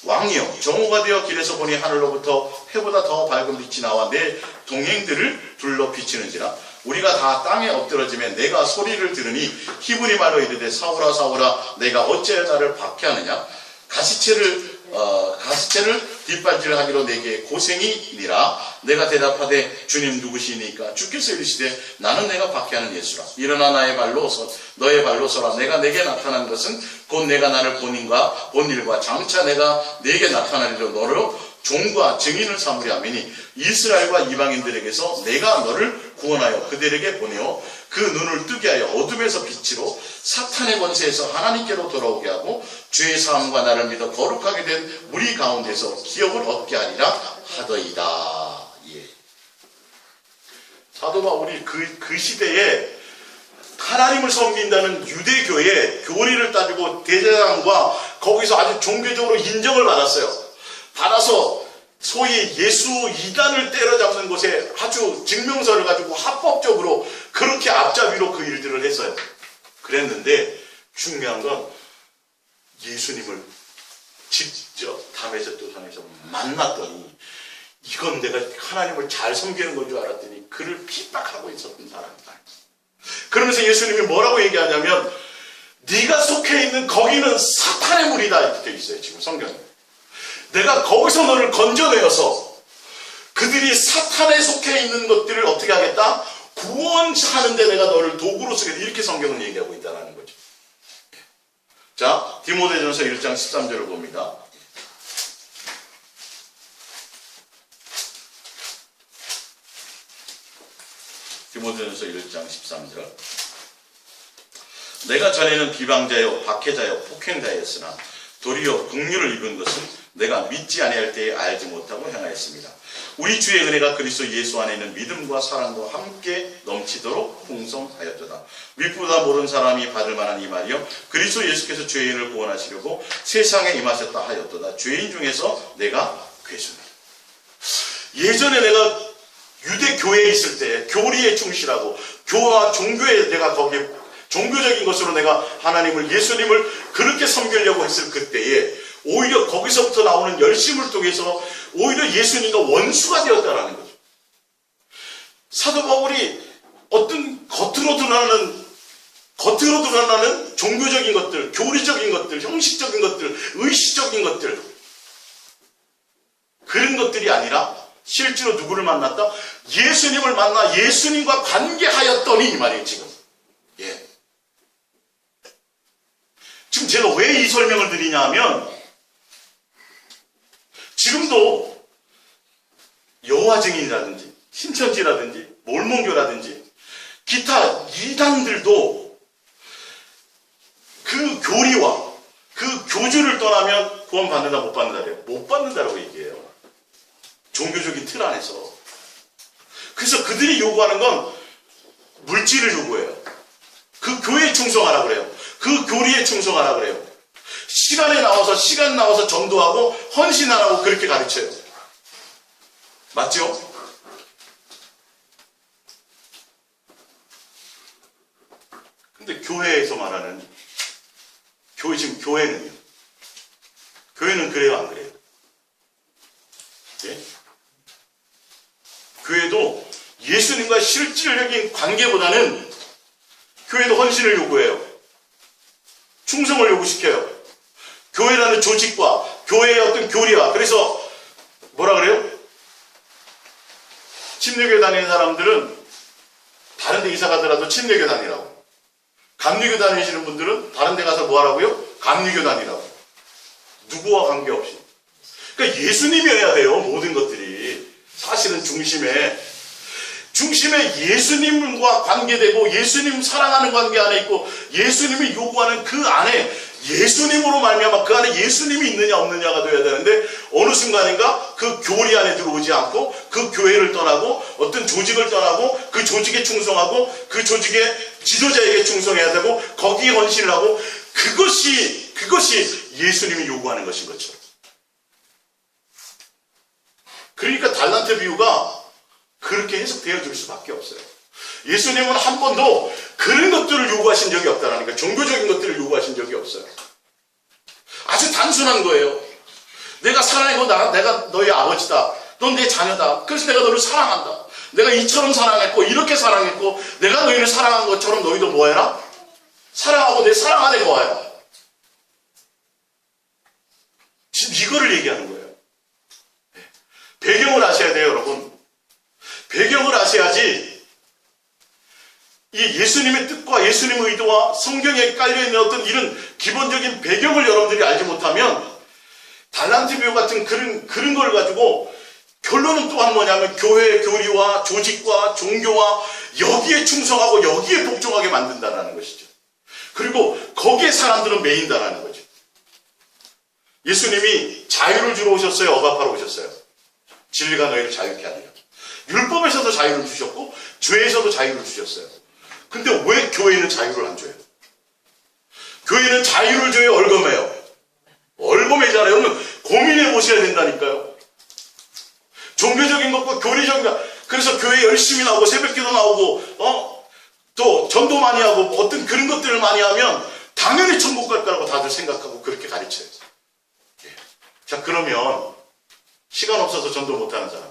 왕이여, 정오가 되어 길에서 보니 하늘로부터 해보다 더 밝은 빛이 나와 내 동행들을 둘러 비치는지라. 우리가 다 땅에 엎드러지면 내가 소리를 들으니 히브리 말로 이르되 사울아 사울아 내가 어찌하여 나를 박해하느냐. 가시채를 뒷발질하기로 내게 고생이니라. 내가 대답하되 주님 누구시니까? 주께서 이르시되 나는 내가 박해하는 예수라. 일어나 너의 발로 서라. 내가 내게 나타난 것은 곧 내가 나를 본 일과 장차 내가 내게 나타나리로 너로 종과 증인을 삼으려 하매니 이스라엘과 이방인들에게서 내가 너를 구원하여 그들에게 보내어 그 눈을 뜨게 하여 어둠에서 빛으로 사탄의 권세에서 하나님께로 돌아오게 하고 죄의 사함과 나를 믿어 거룩하게 된 우리 가운데서 기업을 얻게 하리라 하더이다. 예. 사도 바울이 그 시대에 하나님을 섬긴다는 유대교의 교리를 따지고 대제사장과 거기서 아주 종교적으로 인정을 받아서 소위 예수 이단을 때려잡는 곳에 아주 증명서를 가지고 합법적으로 그렇게 앞잡이로 그 일들을 했어요. 그랬는데 중요한 건 예수님을 직접 담에서 또 산에서 만났더니 이건 내가 하나님을 잘 섬기는 건 줄 알았더니 그를 핍박하고 있었던 사람이다. 그러면서 예수님이 뭐라고 얘기하냐면 네가 속해 있는 거기는 사탄의 무리다 이렇게 되어 있어요. 지금 성경에. 내가 거기서 너를 건져내어서 그들이 사탄에 속해 있는 것들을 어떻게 하겠다? 구원하는데 내가 너를 도구로 쓰겠다. 이렇게 성경은 얘기하고 있다는 거죠. 자, 디모데전서 1장 13절을 봅니다. 디모데전서 1장 13절. 내가 전에는 비방자요 박해자요 폭행자였으나 도리어 긍휼을 입은 것은 내가 믿지 아니할 때에 알지 못하고 행하였습니다. 우리 주의 은혜가 그리스도 예수 안에 있는 믿음과 사랑과 함께 넘치도록 풍성하였도다. 믿보다 모든 사람이 받을 만한 이 말이요 그리스도 예수께서 죄인을 구원하시려고 세상에 임하셨다 하였도다. 죄인 중에서 내가 괴수네. 예전에 내가 유대 교회에 있을 때 교리에 충실하고 교와 종교에 내가 거기에 종교적인 것으로 내가 하나님을 예수님을 그렇게 섬기려고 했을 그때에 오히려 거기서부터 나오는 열심을 통해서 오히려 예수님과 원수가 되었다라는 거죠. 사도 바울이 어떤 겉으로 드러나는 종교적인 것들, 교리적인 것들, 형식적인 것들, 의식적인 것들 그런 것들이 아니라 실제로 누구를 만났다? 예수님을 만나 예수님과 관계하였더니 이 말이에요 지금. 예. 지금 제가 왜 이 설명을 드리냐 하면 지금도 여호와 증인이라든지 신천지라든지 몰몬교라든지 기타 이단들도 그 교리와 그 교주를 떠나면 구원 받는다 못 받는다래요. 못 받는다라고 얘기해요. 종교적인 틀 안에서. 그래서 그들이 요구하는 건 물질을 요구해요. 그 교회에 충성하라 그래요. 그 교리에 충성하라 그래요. 시간 나와서 전도하고 헌신하라고 그렇게 가르쳐요. 맞죠? 근데 교회에서 말하는 지금 교회는요. 교회는 그래요, 안 그래요? 예? 교회도 예수님과 실질적인 관계보다는 교회도 헌신을 요구해요. 충성을 요구시켜요. 교회라는 조직과 교회의 어떤 교리와 그래서 뭐라 그래요? 침례교회 다니는 사람들은 다른 데 이사 가더라도 침례교 다니라고. 감리교 다니시는 분들은 다른 데 가서 뭐 하라고요? 감리교 다니라고. 누구와 관계없이. 그러니까 예수님이어야 돼요. 모든 것들이. 사실은 중심에 예수님과 관계되고 예수님 사랑하는 관계 안에 있고 예수님이 요구하는 그 안에 예수님으로 말미암아 그 안에 예수님이 있느냐 없느냐가 돼야 되는데 어느 순간인가 그 교리 안에 들어오지 않고 그 교회를 떠나고 어떤 조직을 떠나고 그 조직에 충성하고 그 조직의 지도자에게 충성해야 되고 거기에 헌신을 하고 그것이 예수님이 요구하는 것인 것처럼. 그러니까 달란트 비유가 그렇게 해석되어 줄 수밖에 없어요. 예수님은 한 번도 그런 것들을 요구하신 적이 없다라니까. 종교적인 것들을 요구하신 적이 없어요. 아주 단순한 거예요. 내가 사랑하고 내가 너의 아버지다. 넌 내 자녀다. 그래서 내가 너를 사랑한다. 내가 이처럼 사랑했고 이렇게 사랑했고 내가 너희를 사랑한 것처럼 너희도 뭐해라? 사랑하고 내 사랑 안에 거하여라. 지금 이거를 얘기하는 거예요. 배경을 아셔야 돼요, 여러분. 배경을 아셔야지 이 예수님의 뜻과 예수님의 의도와 성경에 깔려있는 어떤 이런 기본적인 배경을 여러분들이 알지 못하면 달란트 비유 같은 그런 걸 가지고 결론은 또한 뭐냐면 교회의 교리와 조직과 종교와 여기에 충성하고 여기에 복종하게 만든다는 것이죠. 그리고 거기에 사람들은 매인다라는 거죠. 예수님이 자유를 주러 오셨어요? 억압하러 오셨어요? 진리가 너희를 자유케 하리라. 율법에서도 자유를 주셨고 죄에서도 자유를 주셨어요. 근데 왜 교회는 자유를 안 줘요? 교회는 자유를 줘요? 얼검해요? 얼검해잖아요. 여러분 고민해 보셔야 된다니까요. 종교적인 것과 교리적인 것. 그래서 교회 열심히 나오고 새벽기도 나오고 또 전도 많이 하고 어떤 그런 것들을 많이 하면 당연히 천국 갈 거라고 다들 생각하고 그렇게 가르쳐요. 자, 그러면 시간 없어서 전도 못하는 사람,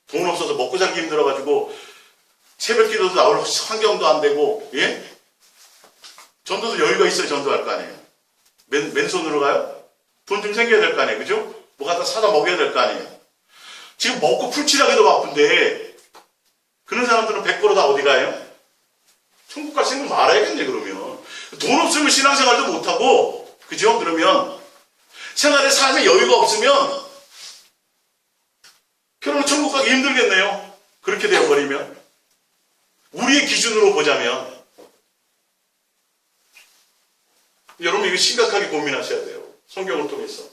돈 없어서 먹고 살기 힘들어가지고 새벽기도도 나올 환경도 안 되고, 예? 전도도 여유가 있어야 전도할 거 아니에요. 맨손으로 가요? 돈 좀 생겨야 될 거 아니에요, 그죠? 뭐 갖다 사다 먹여야 될 거 아니에요. 지금 먹고 풀칠하기도 바쁜데 그런 사람들은 100% 다 어디 가요? 천국 갈 생각 말아야겠네. 그러면 돈 없으면 신앙생활도 못하고, 그죠? 그러면 생활의 삶에 여유가 없으면 결혼은 천국 가기 힘들겠네요. 그렇게 되어버리면. 우리의 기준으로 보자면 여러분 이거 심각하게 고민하셔야 돼요. 성경을 통해서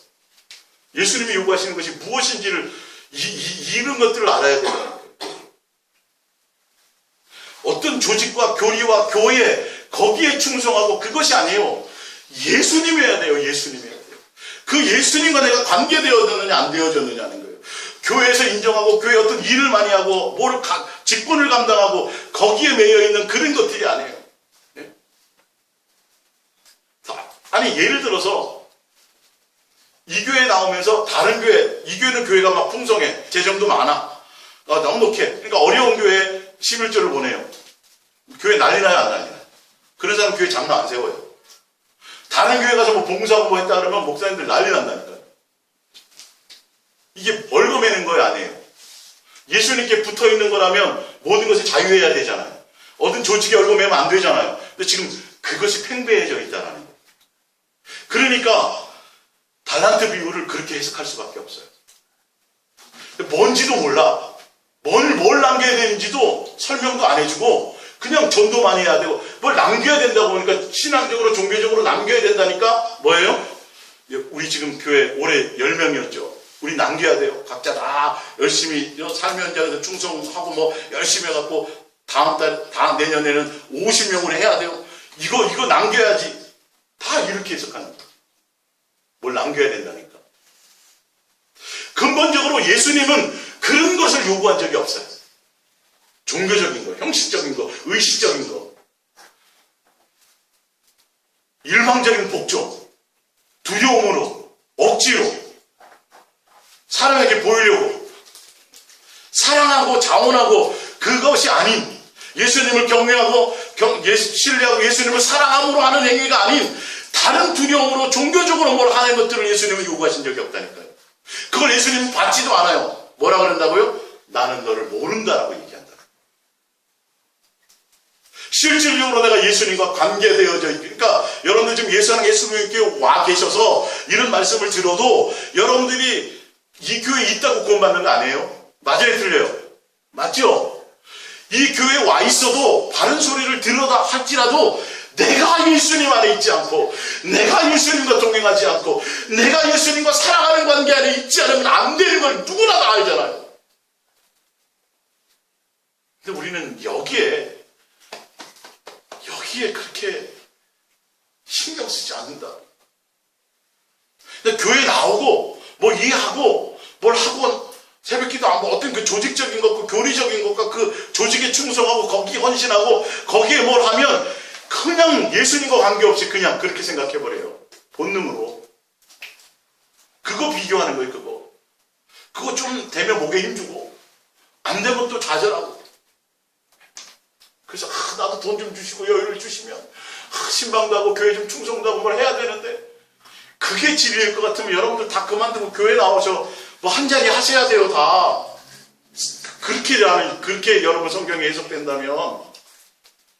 예수님이 요구하시는 것이 무엇인지를 이런 것들을 알아야 돼요. 어떤 조직과 교리와 교회 거기에 충성하고 그것이 아니에요. 예수님이어야 돼요. 예수님이어야 돼요. 그 예수님과 내가 관계되어졌느냐 안 되어졌느냐는 거예요. 교회에서 인정하고 교회 어떤 일을 많이 하고 직분을 감당하고 거기에 매여있는 그런 것들이 아니에요. 네? 아니 예를 들어서 이 교회 나오면서 다른 교회, 이 교회는 교회가 막 풍성해, 재정도 많아, 넉넉해. 그러니까 어려운 교회에 11조를 보내요. 교회 난리 나요, 안 난리 나요? 그런 사람 교회 장로 안 세워요. 다른 교회 가서 뭐 봉사하고 뭐 했다 그러면 목사님들 난리 난다니까요. 이게 벌금내는 거예요, 아니에요? 예수님께 붙어 있는 거라면 모든 것을 자유해야 되잖아요. 어떤 조직에 벌금내면 안 되잖아요. 근데 지금 그것이 팽배해져 있다는 거예요. 그러니까 달란트 비유를 그렇게 해석할 수밖에 없어요. 뭔지도 몰라. 뭘 남겨야 되는지도 설명도 안 해주고 그냥 전도만 해야 되고 뭘 남겨야 된다고 보니까 신앙적으로 종교적으로 남겨야 된다니까 뭐예요? 우리 지금 교회 올해 10명이었죠. 우리 남겨야 돼요. 각자 다 열심히 삶의 현장에서 충성하고 뭐 열심히 해갖고 다음 내년에는 50명으로 해야 돼요. 이거 남겨야지. 다 이렇게 해석하는 거예요. 뭘 남겨야 된다니까. 근본적으로 예수님은 그런 것을 요구한 적이 없어요. 종교적인 거, 형식적인 거, 의식적인 거, 일방적인 복종, 두려움으로, 억지로 사람에게 보이려고 사랑하고 자원하고 그것이 아닌 예수님을 경외하고 신뢰하고 예수님을 사랑함으로 하는 행위가 아닌 다른 두려움으로 종교적으로 뭘 하는 것들을 예수님은 요구하신 적이 없다니까요. 그걸 예수님은 받지도 않아요. 뭐라 그런다고요? 나는 너를 모른다라고 얘기한다. 실질적으로 내가 예수님과 관계되어져 있고, 그러니까 여러분들 지금 예수님께 와 계셔서 이런 말씀을 들어도 여러분들이 이 교회에 있다고 구원받는 거 아니에요? 맞아요, 틀려요? 맞죠? 이 교회에 와 있어도 바른 소리를 들어다 할지라도 내가 예수님 안에 있지 않고 내가 예수님과 동행하지 않고 내가 예수님과 사랑하는 관계 안에 있지 않으면 안 되는 걸 누구나 다 알잖아요. 근데 우리는 여기에 그렇게 신경 쓰지 않는다. 근데 교회 나오고 뭐 이해하고 뭘 하고 새벽기도 하고 어떤 그 조직적인 것과 교리적인 것과 그 조직에 충성하고 거기에 헌신하고 거기에 뭘 하면 그냥 예수님과 관계없이 그냥 그렇게 생각해버려요. 본능으로. 그거 비교하는 거예요. 그거 좀 되면 목에 힘주고 안 되면 또 좌절하고. 그래서 나도 돈 좀 주시고 여유를 주시면 신방도 하고 교회 좀 충성도 하고 뭘 해야 되는데 그게 진리일 것 같으면 여러분들 다 그만두고 교회 나오셔 뭐 한 자리 하셔야 돼요. 다 그렇게 여러분 성경에 해석된다면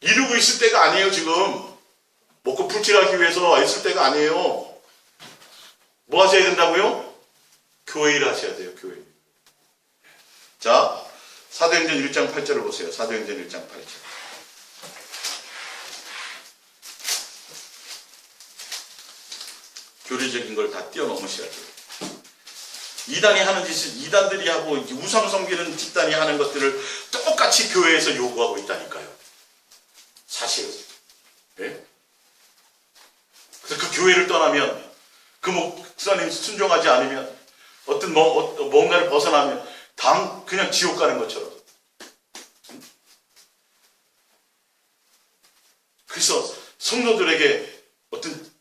이루고 있을 때가 아니에요. 지금 먹고 풀칠하기 위해서 애쓸 때가 아니에요. 뭐 하셔야 된다고요? 교회 일 하셔야 돼요. 교회 일. 자, 사도행전 1장 8절을 보세요. 사도행전 1장 8절. 교리적인 걸 다 뛰어넘으셔야 돼요. 이단이 하는 짓을 이단들이 하고 우상 섬기는 집단이 하는 것들을 똑같이 교회에서 요구하고 있다니까요. 사실은. 예? 그래서 그 교회를 떠나면 그 목사님 순종하지 않으면 어떤 뭔가를 벗어나면 그냥 지옥 가는 것처럼. 그래서 성도들에게 어떤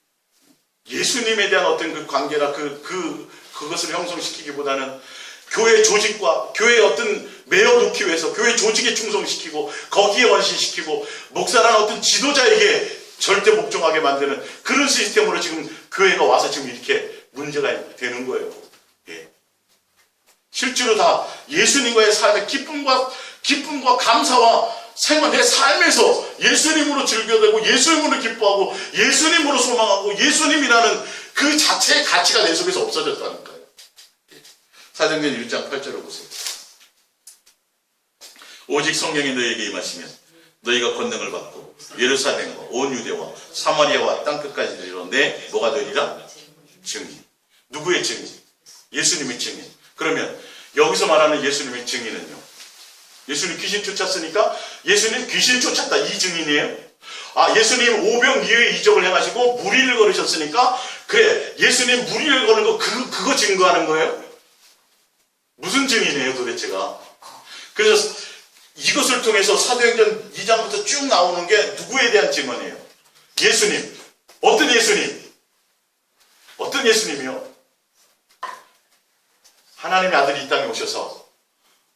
예수님에 대한 어떤 그 관계나 그것을 형성시키기보다는 교회 조직과 교회의 어떤 메어놓기 위해서 교회 조직에 충성시키고 거기에 원신시키고 목사라는 어떤 지도자에게 절대 복종하게 만드는 그런 시스템으로 지금 교회가 와서 지금 이렇게 문제가 되는 거예요. 예. 실제로 다 예수님과의 삶의 기쁨과 감사와 생활, 내 삶에서 예수님으로 즐겨되고 예수님으로 기뻐하고 예수님으로 소망하고 예수님이라는 그 자체의 가치가 내 속에서 없어졌다니까요. 사도행전 1장 8절을 보세요. 오직 성령이 너희에게 임하시면 너희가 권능을 받고 예루살렘과 온 유대와 사마리아와 땅끝까지 이르렀는데 뭐가 되리라? 증인. 누구의 증인? 예수님의 증인. 그러면 여기서 말하는 예수님의 증인은요, 예수님 귀신 쫓았으니까 예수님 귀신 쫓았다 이 증인이에요. 예수님 오병이어의 이적을 행하시고 무리를 걸으셨으니까 그래 예수님 무리를 거는 거 그거 증거하는 거예요. 무슨 증인이에요 도대체가. 그래서 이것을 통해서 사도행전 2장부터 쭉 나오는 게 누구에 대한 증언이에요? 예수님. 어떤 예수님? 어떤 예수님이요? 하나님의 아들이 이 땅에 오셔서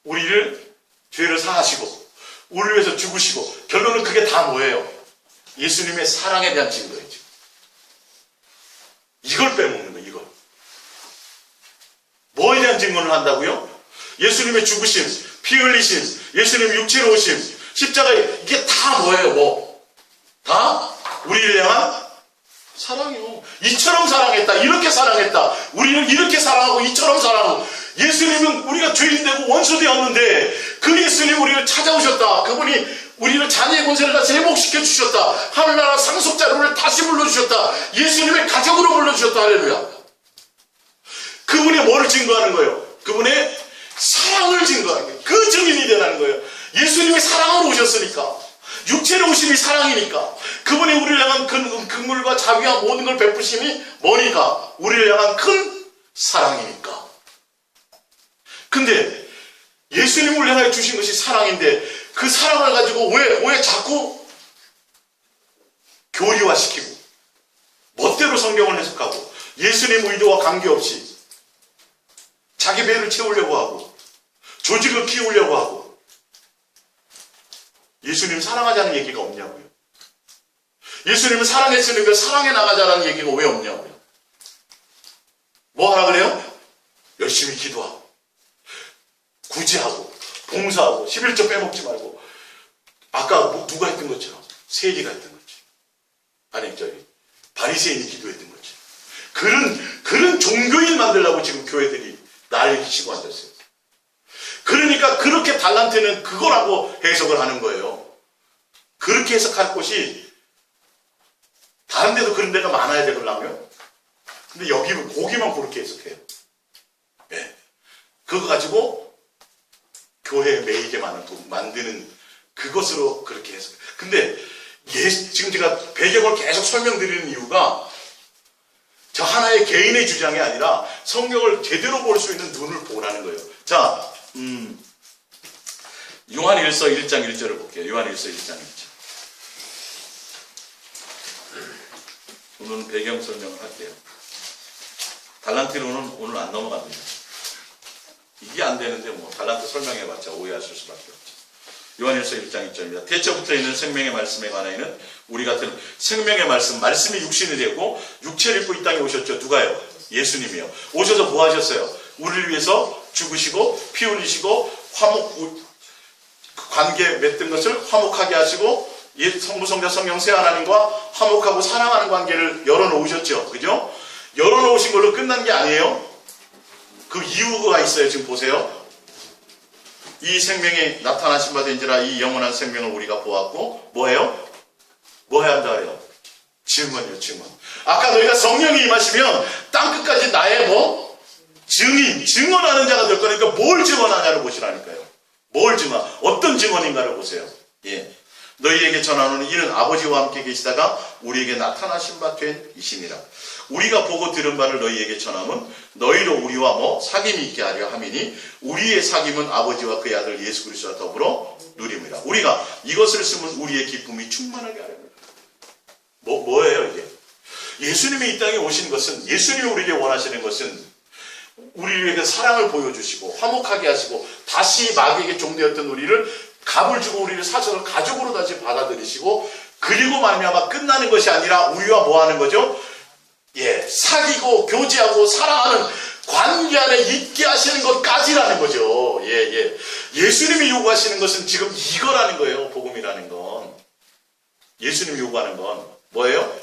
우리를 죄를 사하시고 우리를 위해서 죽으시고 결론은 그게 다 뭐예요? 예수님의 사랑에 대한 증거예요. 이걸 빼먹는 거예요. 이걸. 뭐에 대한 증거를 한다고요? 예수님의 죽으심, 피 흘리심, 예수님 육체로 오심, 십자가에 이게 다 뭐예요? 다 우리를 향한 사랑이요. 이처럼 사랑했다. 이렇게 사랑했다. 우리는 이렇게 사랑하고 이처럼 사랑하고. 예수님은 우리가 죄인 되고 원수 되었는데 그 예수님 우리를 찾아오셨다. 그분이 우리를 자녀의 권세를 다 제복시켜 주셨다. 하늘나라 상속자를 다시 불러주셨다. 예수님의 가족으로 불러주셨다. 할렐루야. 그분이 뭐를 증거하는 거예요? 그분의 사랑을 증거하는 거예요. 그 증인이 되라는 거예요. 예수님이 사랑으로 오셨으니까. 육체로 오심이 사랑이니까. 그분이 우리를 향한 큰 긍휼과 자비와 모든 걸 베푸심이 뭐니까? 우리를 향한 큰 사랑이니까. 근데 예수님을 향해 주신 것이 사랑인데 그 사랑을 가지고 왜 자꾸 교리화시키고 멋대로 성경을 해석하고 예수님 의도와 관계없이 자기 배를 채우려고 하고 조직을 키우려고 하고. 예수님 사랑하자는 얘기가 없냐고요. 예수님은 사랑했으니까 사랑해 나가자라는 얘기가 왜 없냐고요. 뭐 하라 그래요? 열심히 기도하고 구제하고 봉사하고 11조 빼먹지 말고 아까 누가 했던 것처럼 세리가 했던 것처럼 아니 바리새인이 기도했던 것처럼 그런 종교인 만들려고 지금 교회들이 난리 치고 앉았어요. 그러니까 그렇게 달란트는 그거라고 해석을 하는 거예요. 그렇게 해석할 곳이 다른 데도 그런 데가 많아야 되려면 근데 여기는 거기만 그렇게 해석해요. 네. 그거 가지고 교회에 매이게 만드는 그것으로 그렇게 해석해요. 근데 지금 제가 배경을 계속 설명드리는 이유가 저 하나의 개인의 주장이 아니라 성경을 제대로 볼 수 있는 눈을 보라는 거예요. 자, 요한일서 1장 1절을 볼게요. 요한일서 1장 1절. 오늘은 배경 설명을 할게요. 달란트로는 오늘 안 넘어갑니다. 이게 안 되는데 뭐 달란트 설명해봤자 오해하실 수밖에 없죠. 요한일서 1장 1절입니다. 대처부터 있는 생명의 말씀에 관하여는 우리 같은 생명의 말씀이 육신이 되고 육체를 입고 이 땅에 오셨죠. 누가요? 예수님이요. 오셔서 뭐 하셨어요? 우리를 위해서 죽으시고 피 흘리시고 관계 맺던 것을 화목하게 하시고 성부, 성자, 성령 세 하나님과 화목하고 사랑하는 관계를 열어놓으셨죠. 그죠? 열어놓으신 걸로 끝난 게 아니에요. 그 이유가 있어요. 지금 보세요. 이 생명에 나타나신 바 된지라 이 영원한 생명을 우리가 보았고 뭐예요? 뭐 해야 한다 그래요? 증언이요. 증언. 아까 너희가 성령이 임하시면 땅끝까지 나의 뭐? 증인, 증언하는 자가 될 거니까 뭘 증언하냐를 보시라니까요. 뭘 증언, 어떤 증언인가를 보세요. 예. 너희에게 전하노니 이는 아버지와 함께 계시다가 우리에게 나타나신 바 된 이심이라. 우리가 보고 들은 바를 너희에게 전함은 너희로 우리와 뭐 사귐이 있게 하려 함이니 우리의 사귐은 아버지와 그의 아들 예수 그리스도와 더불어 누림이라. 우리가 이것을 쓰면 우리의 기쁨이 충만하게 하렵니다. 뭐예요 이게? 예수님이 이 땅에 오신 것은, 예수님이 우리에게 원하시는 것은 우리에게 사랑을 보여주시고 화목하게 하시고 다시 마귀에게 종되었던 우리를 값을 주고 우리를 사셔서 가족으로 다시 받아들이시고, 그리고 말미암아 끝나는 것이 아니라 우리와 뭐 하는 거죠? 예, 사귀고 교제하고 사랑하는 관계 안에 있게 하시는 것까지라는 거죠. 예. 예수님이 요구하시는 것은 지금 이거라는 거예요. 복음이라는 건. 예수님이 요구하는 건 뭐예요?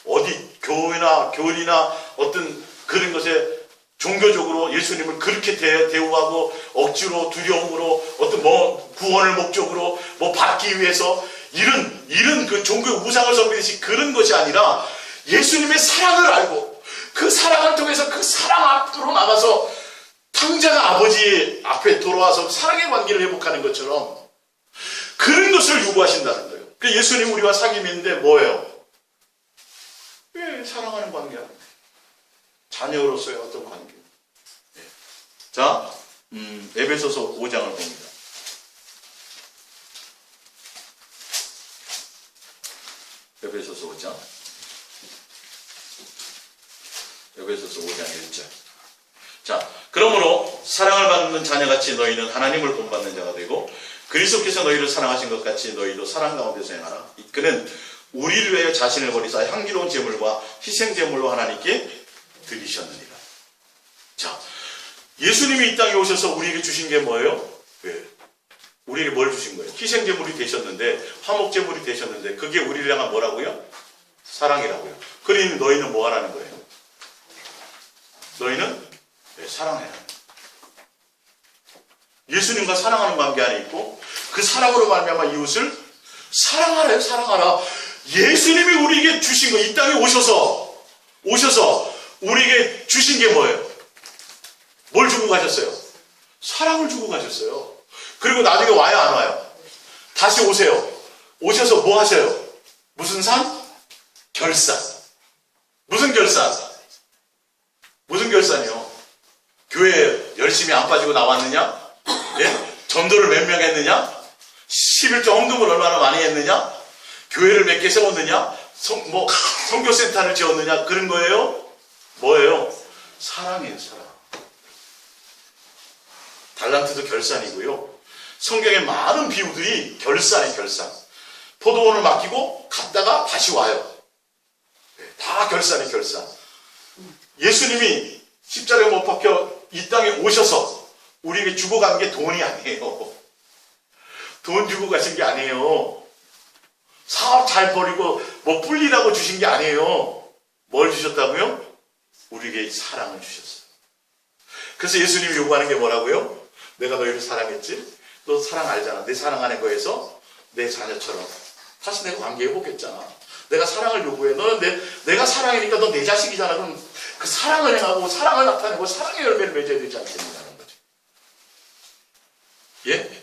어디 교회나 교리나 어떤 그런 것에 종교적으로 예수님을 그렇게 대우하고 억지로 두려움으로 어떤 뭐 구원을 목적으로 뭐 받기 위해서 이런 그 종교 우상을 섬기듯이 그런 것이 아니라 예수님의 사랑을 알고 그 사랑을 통해서 그 사랑 앞으로 나가서 탕자가 아버지 앞에 돌아와서 사랑의 관계를 회복하는 것처럼 그런 것을 요구하신다는 거예요. 그 예수님 우리와 사귐이 있는데 뭐예요? 예, 사랑하는 관계. 자녀로서의 어떤 관계. 예. 자, 에베소서 5장을 봅니다. 에베소서 5장. 에베소서 5장 1절. 자, 그러므로 사랑을 받는 자녀같이 너희는 하나님을 본받는 자가 되고 그리스도께서 너희를 사랑하신 것 같이 너희도 사랑 가운데서 행하라. 그는 우리를 위하여 자신을 버리사 향기로운 제물과 희생 제물로 하나님께 드리셨느니라. 자, 예수님이 이 땅에 오셔서 우리에게 주신 게 뭐예요? 왜? 우리에게 뭘 주신 거예요? 희생 제물이 되셨는데, 화목 제물이 되셨는데, 그게 우리를 향한 뭐라고요? 사랑이라고요. 그러니 너희는 뭐 하라는 거예요? 너희는 사랑해라. 예수님과 사랑하는 관계 안에 있고 그 사랑으로 말미암아 이웃을 사랑하래요. 사랑하라. 예수님이 우리에게 주신 거, 이 땅에 오셔서 우리에게 주신 게 뭐예요? 뭘 주고 가셨어요? 사랑을 주고 가셨어요. 그리고 나중에 와요, 안 와요? 다시 오세요. 오셔서 뭐 하셔요? 무슨 산? 결산. 무슨 결산? 무슨 결산이요? 교회 열심히 안 빠지고 나왔느냐? 예? 전도를 몇 명 했느냐? 11조 헌금을 얼마나 많이 했느냐? 교회를 몇 개 세웠느냐? 선교센터를 지었느냐? 그런 거예요? 뭐예요? 사랑이에요, 사랑. 달란트도 결산이고요. 성경의 많은 비유들이 결산이에요, 결산. 포도원을 맡기고 갔다가 다시 와요. 다 결산이에요, 결산. 예수님이 십자가에 못 박혀 이 땅에 오셔서 우리에게 주고 간 게 돈이 아니에요. 돈 주고 가신 게 아니에요. 사업 잘 벌이고 뭐 뿔리라고 주신 게 아니에요. 뭘 주셨다고요? 우리에게 사랑을 주셨어요. 그래서 예수님이 요구하는 게 뭐라고요? 내가 너희를 사랑했지? 너 사랑 알잖아. 내 사랑하는 거에서 내 자녀처럼 다시 내가 관계해보겠잖아. 내가 사랑을 요구해. 너는 내가 사랑이니까 너 내 자식이잖아. 그럼 그 사랑을 행하고 사랑을 나타내고 사랑의 열매를 맺어야 되지 않겠느냐는 거죠. 예?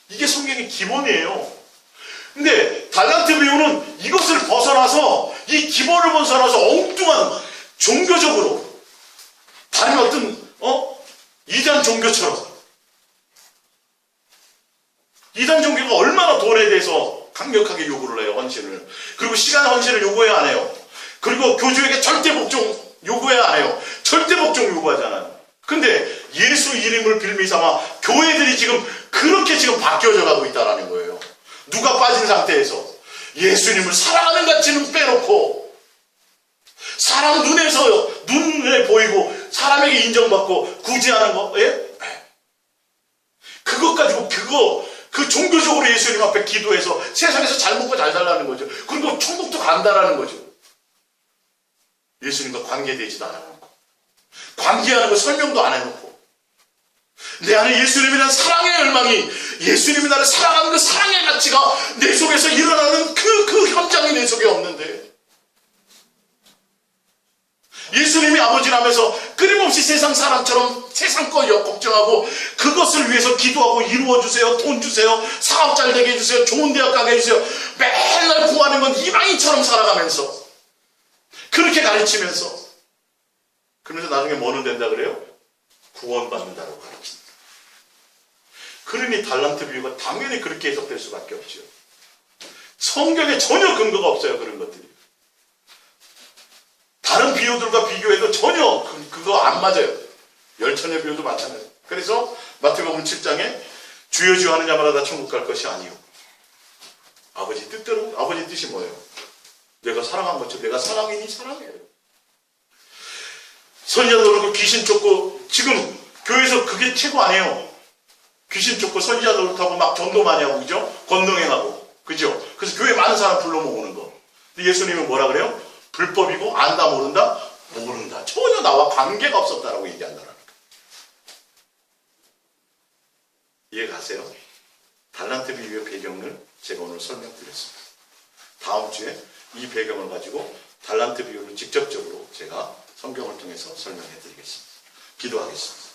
이게 성경의 기본이에요. 근데 달란트 비유는 이것을 벗어나서, 이 기본을 벗어나서 엉뚱한 종교적으로 다른 어떤 이단 종교처럼, 이단 종교가 얼마나 돈에 대해서 강력하게 요구를 해요. 헌신을. 그리고 시간 헌신을 요구해야 안 해요. 그리고 교주에게 절대 복종 요구해야 안 해요. 절대 복종 요구하잖아요. 근데 예수 이름을 빌미 삼아 교회들이 지금 그렇게 지금 바뀌어져 가고 있다는 거예요. 누가 빠진 상태에서 예수님을 사랑하는 가치는 빼놓고 사람 눈에 보이고 사람에게 인정받고 구제하는 거, 예? 그것 가지고 그 종교적으로 예수님 앞에 기도해서 세상에서 잘 먹고 잘 살라는 거죠. 그리고 천국도 간다라는 거죠. 예수님과 관계되지도 않아놓고, 관계하는 거 설명도 안 해놓고, 내 안에 예수님에 대한 사랑의 열망이, 예수님이 나를 사랑하는 그 사랑의 가치가 내 속에서 일어나는 그 현장이 내 속에 없는데, 예수님이 아버지라면서 끊임없이 세상 사람처럼 세상 거 걱정하고 그것을 위해서 기도하고 이루어주세요, 돈 주세요, 사업 잘 되게 해주세요, 좋은 대학 가게 해주세요, 맨날 구하는 건 이방인처럼 살아가면서 그렇게 가르치면서, 그러면서 나중에 뭐는 된다 그래요? 구원받는다고 가르친다. 그러니 달란트 비유가 당연히 그렇게 해석될 수밖에 없죠. 성경에 전혀 근거가 없어요, 그런 것들이. 다른 비유들과 비교해도 전혀 그거 안 맞아요. 열처녀 비유도 마찬가지예요. 그래서 마태복음 7장에 주여 주여 하는 자마다 다 천국 갈 것이 아니요. 아버지 뜻대로, 아버지 뜻이 뭐예요? 내가 사랑한 것처럼 내가 사랑이니 사랑해요. 선지자도 그렇고 귀신 쫓고, 지금 교회에서 그게 최고 아니에요. 귀신 쫓고 선지자 노릇하고 막 전도 많이 하고, 그죠? 권능행하고, 그죠? 그래서 교회 많은 사람 불러 모으는 거. 근데 예수님은 뭐라 그래요? 불법이고 안다 모른다? 모른다. 전혀 나와 관계가 없었다라고 얘기한다라는 거예요. 이해가세요? 달란트 비유의 배경을 제가 오늘 설명드렸습니다. 다음 주에 이 배경을 가지고 달란트 비유를 직접적으로 제가 성경을 통해서 설명해 드리겠습니다. 기도하겠습니다.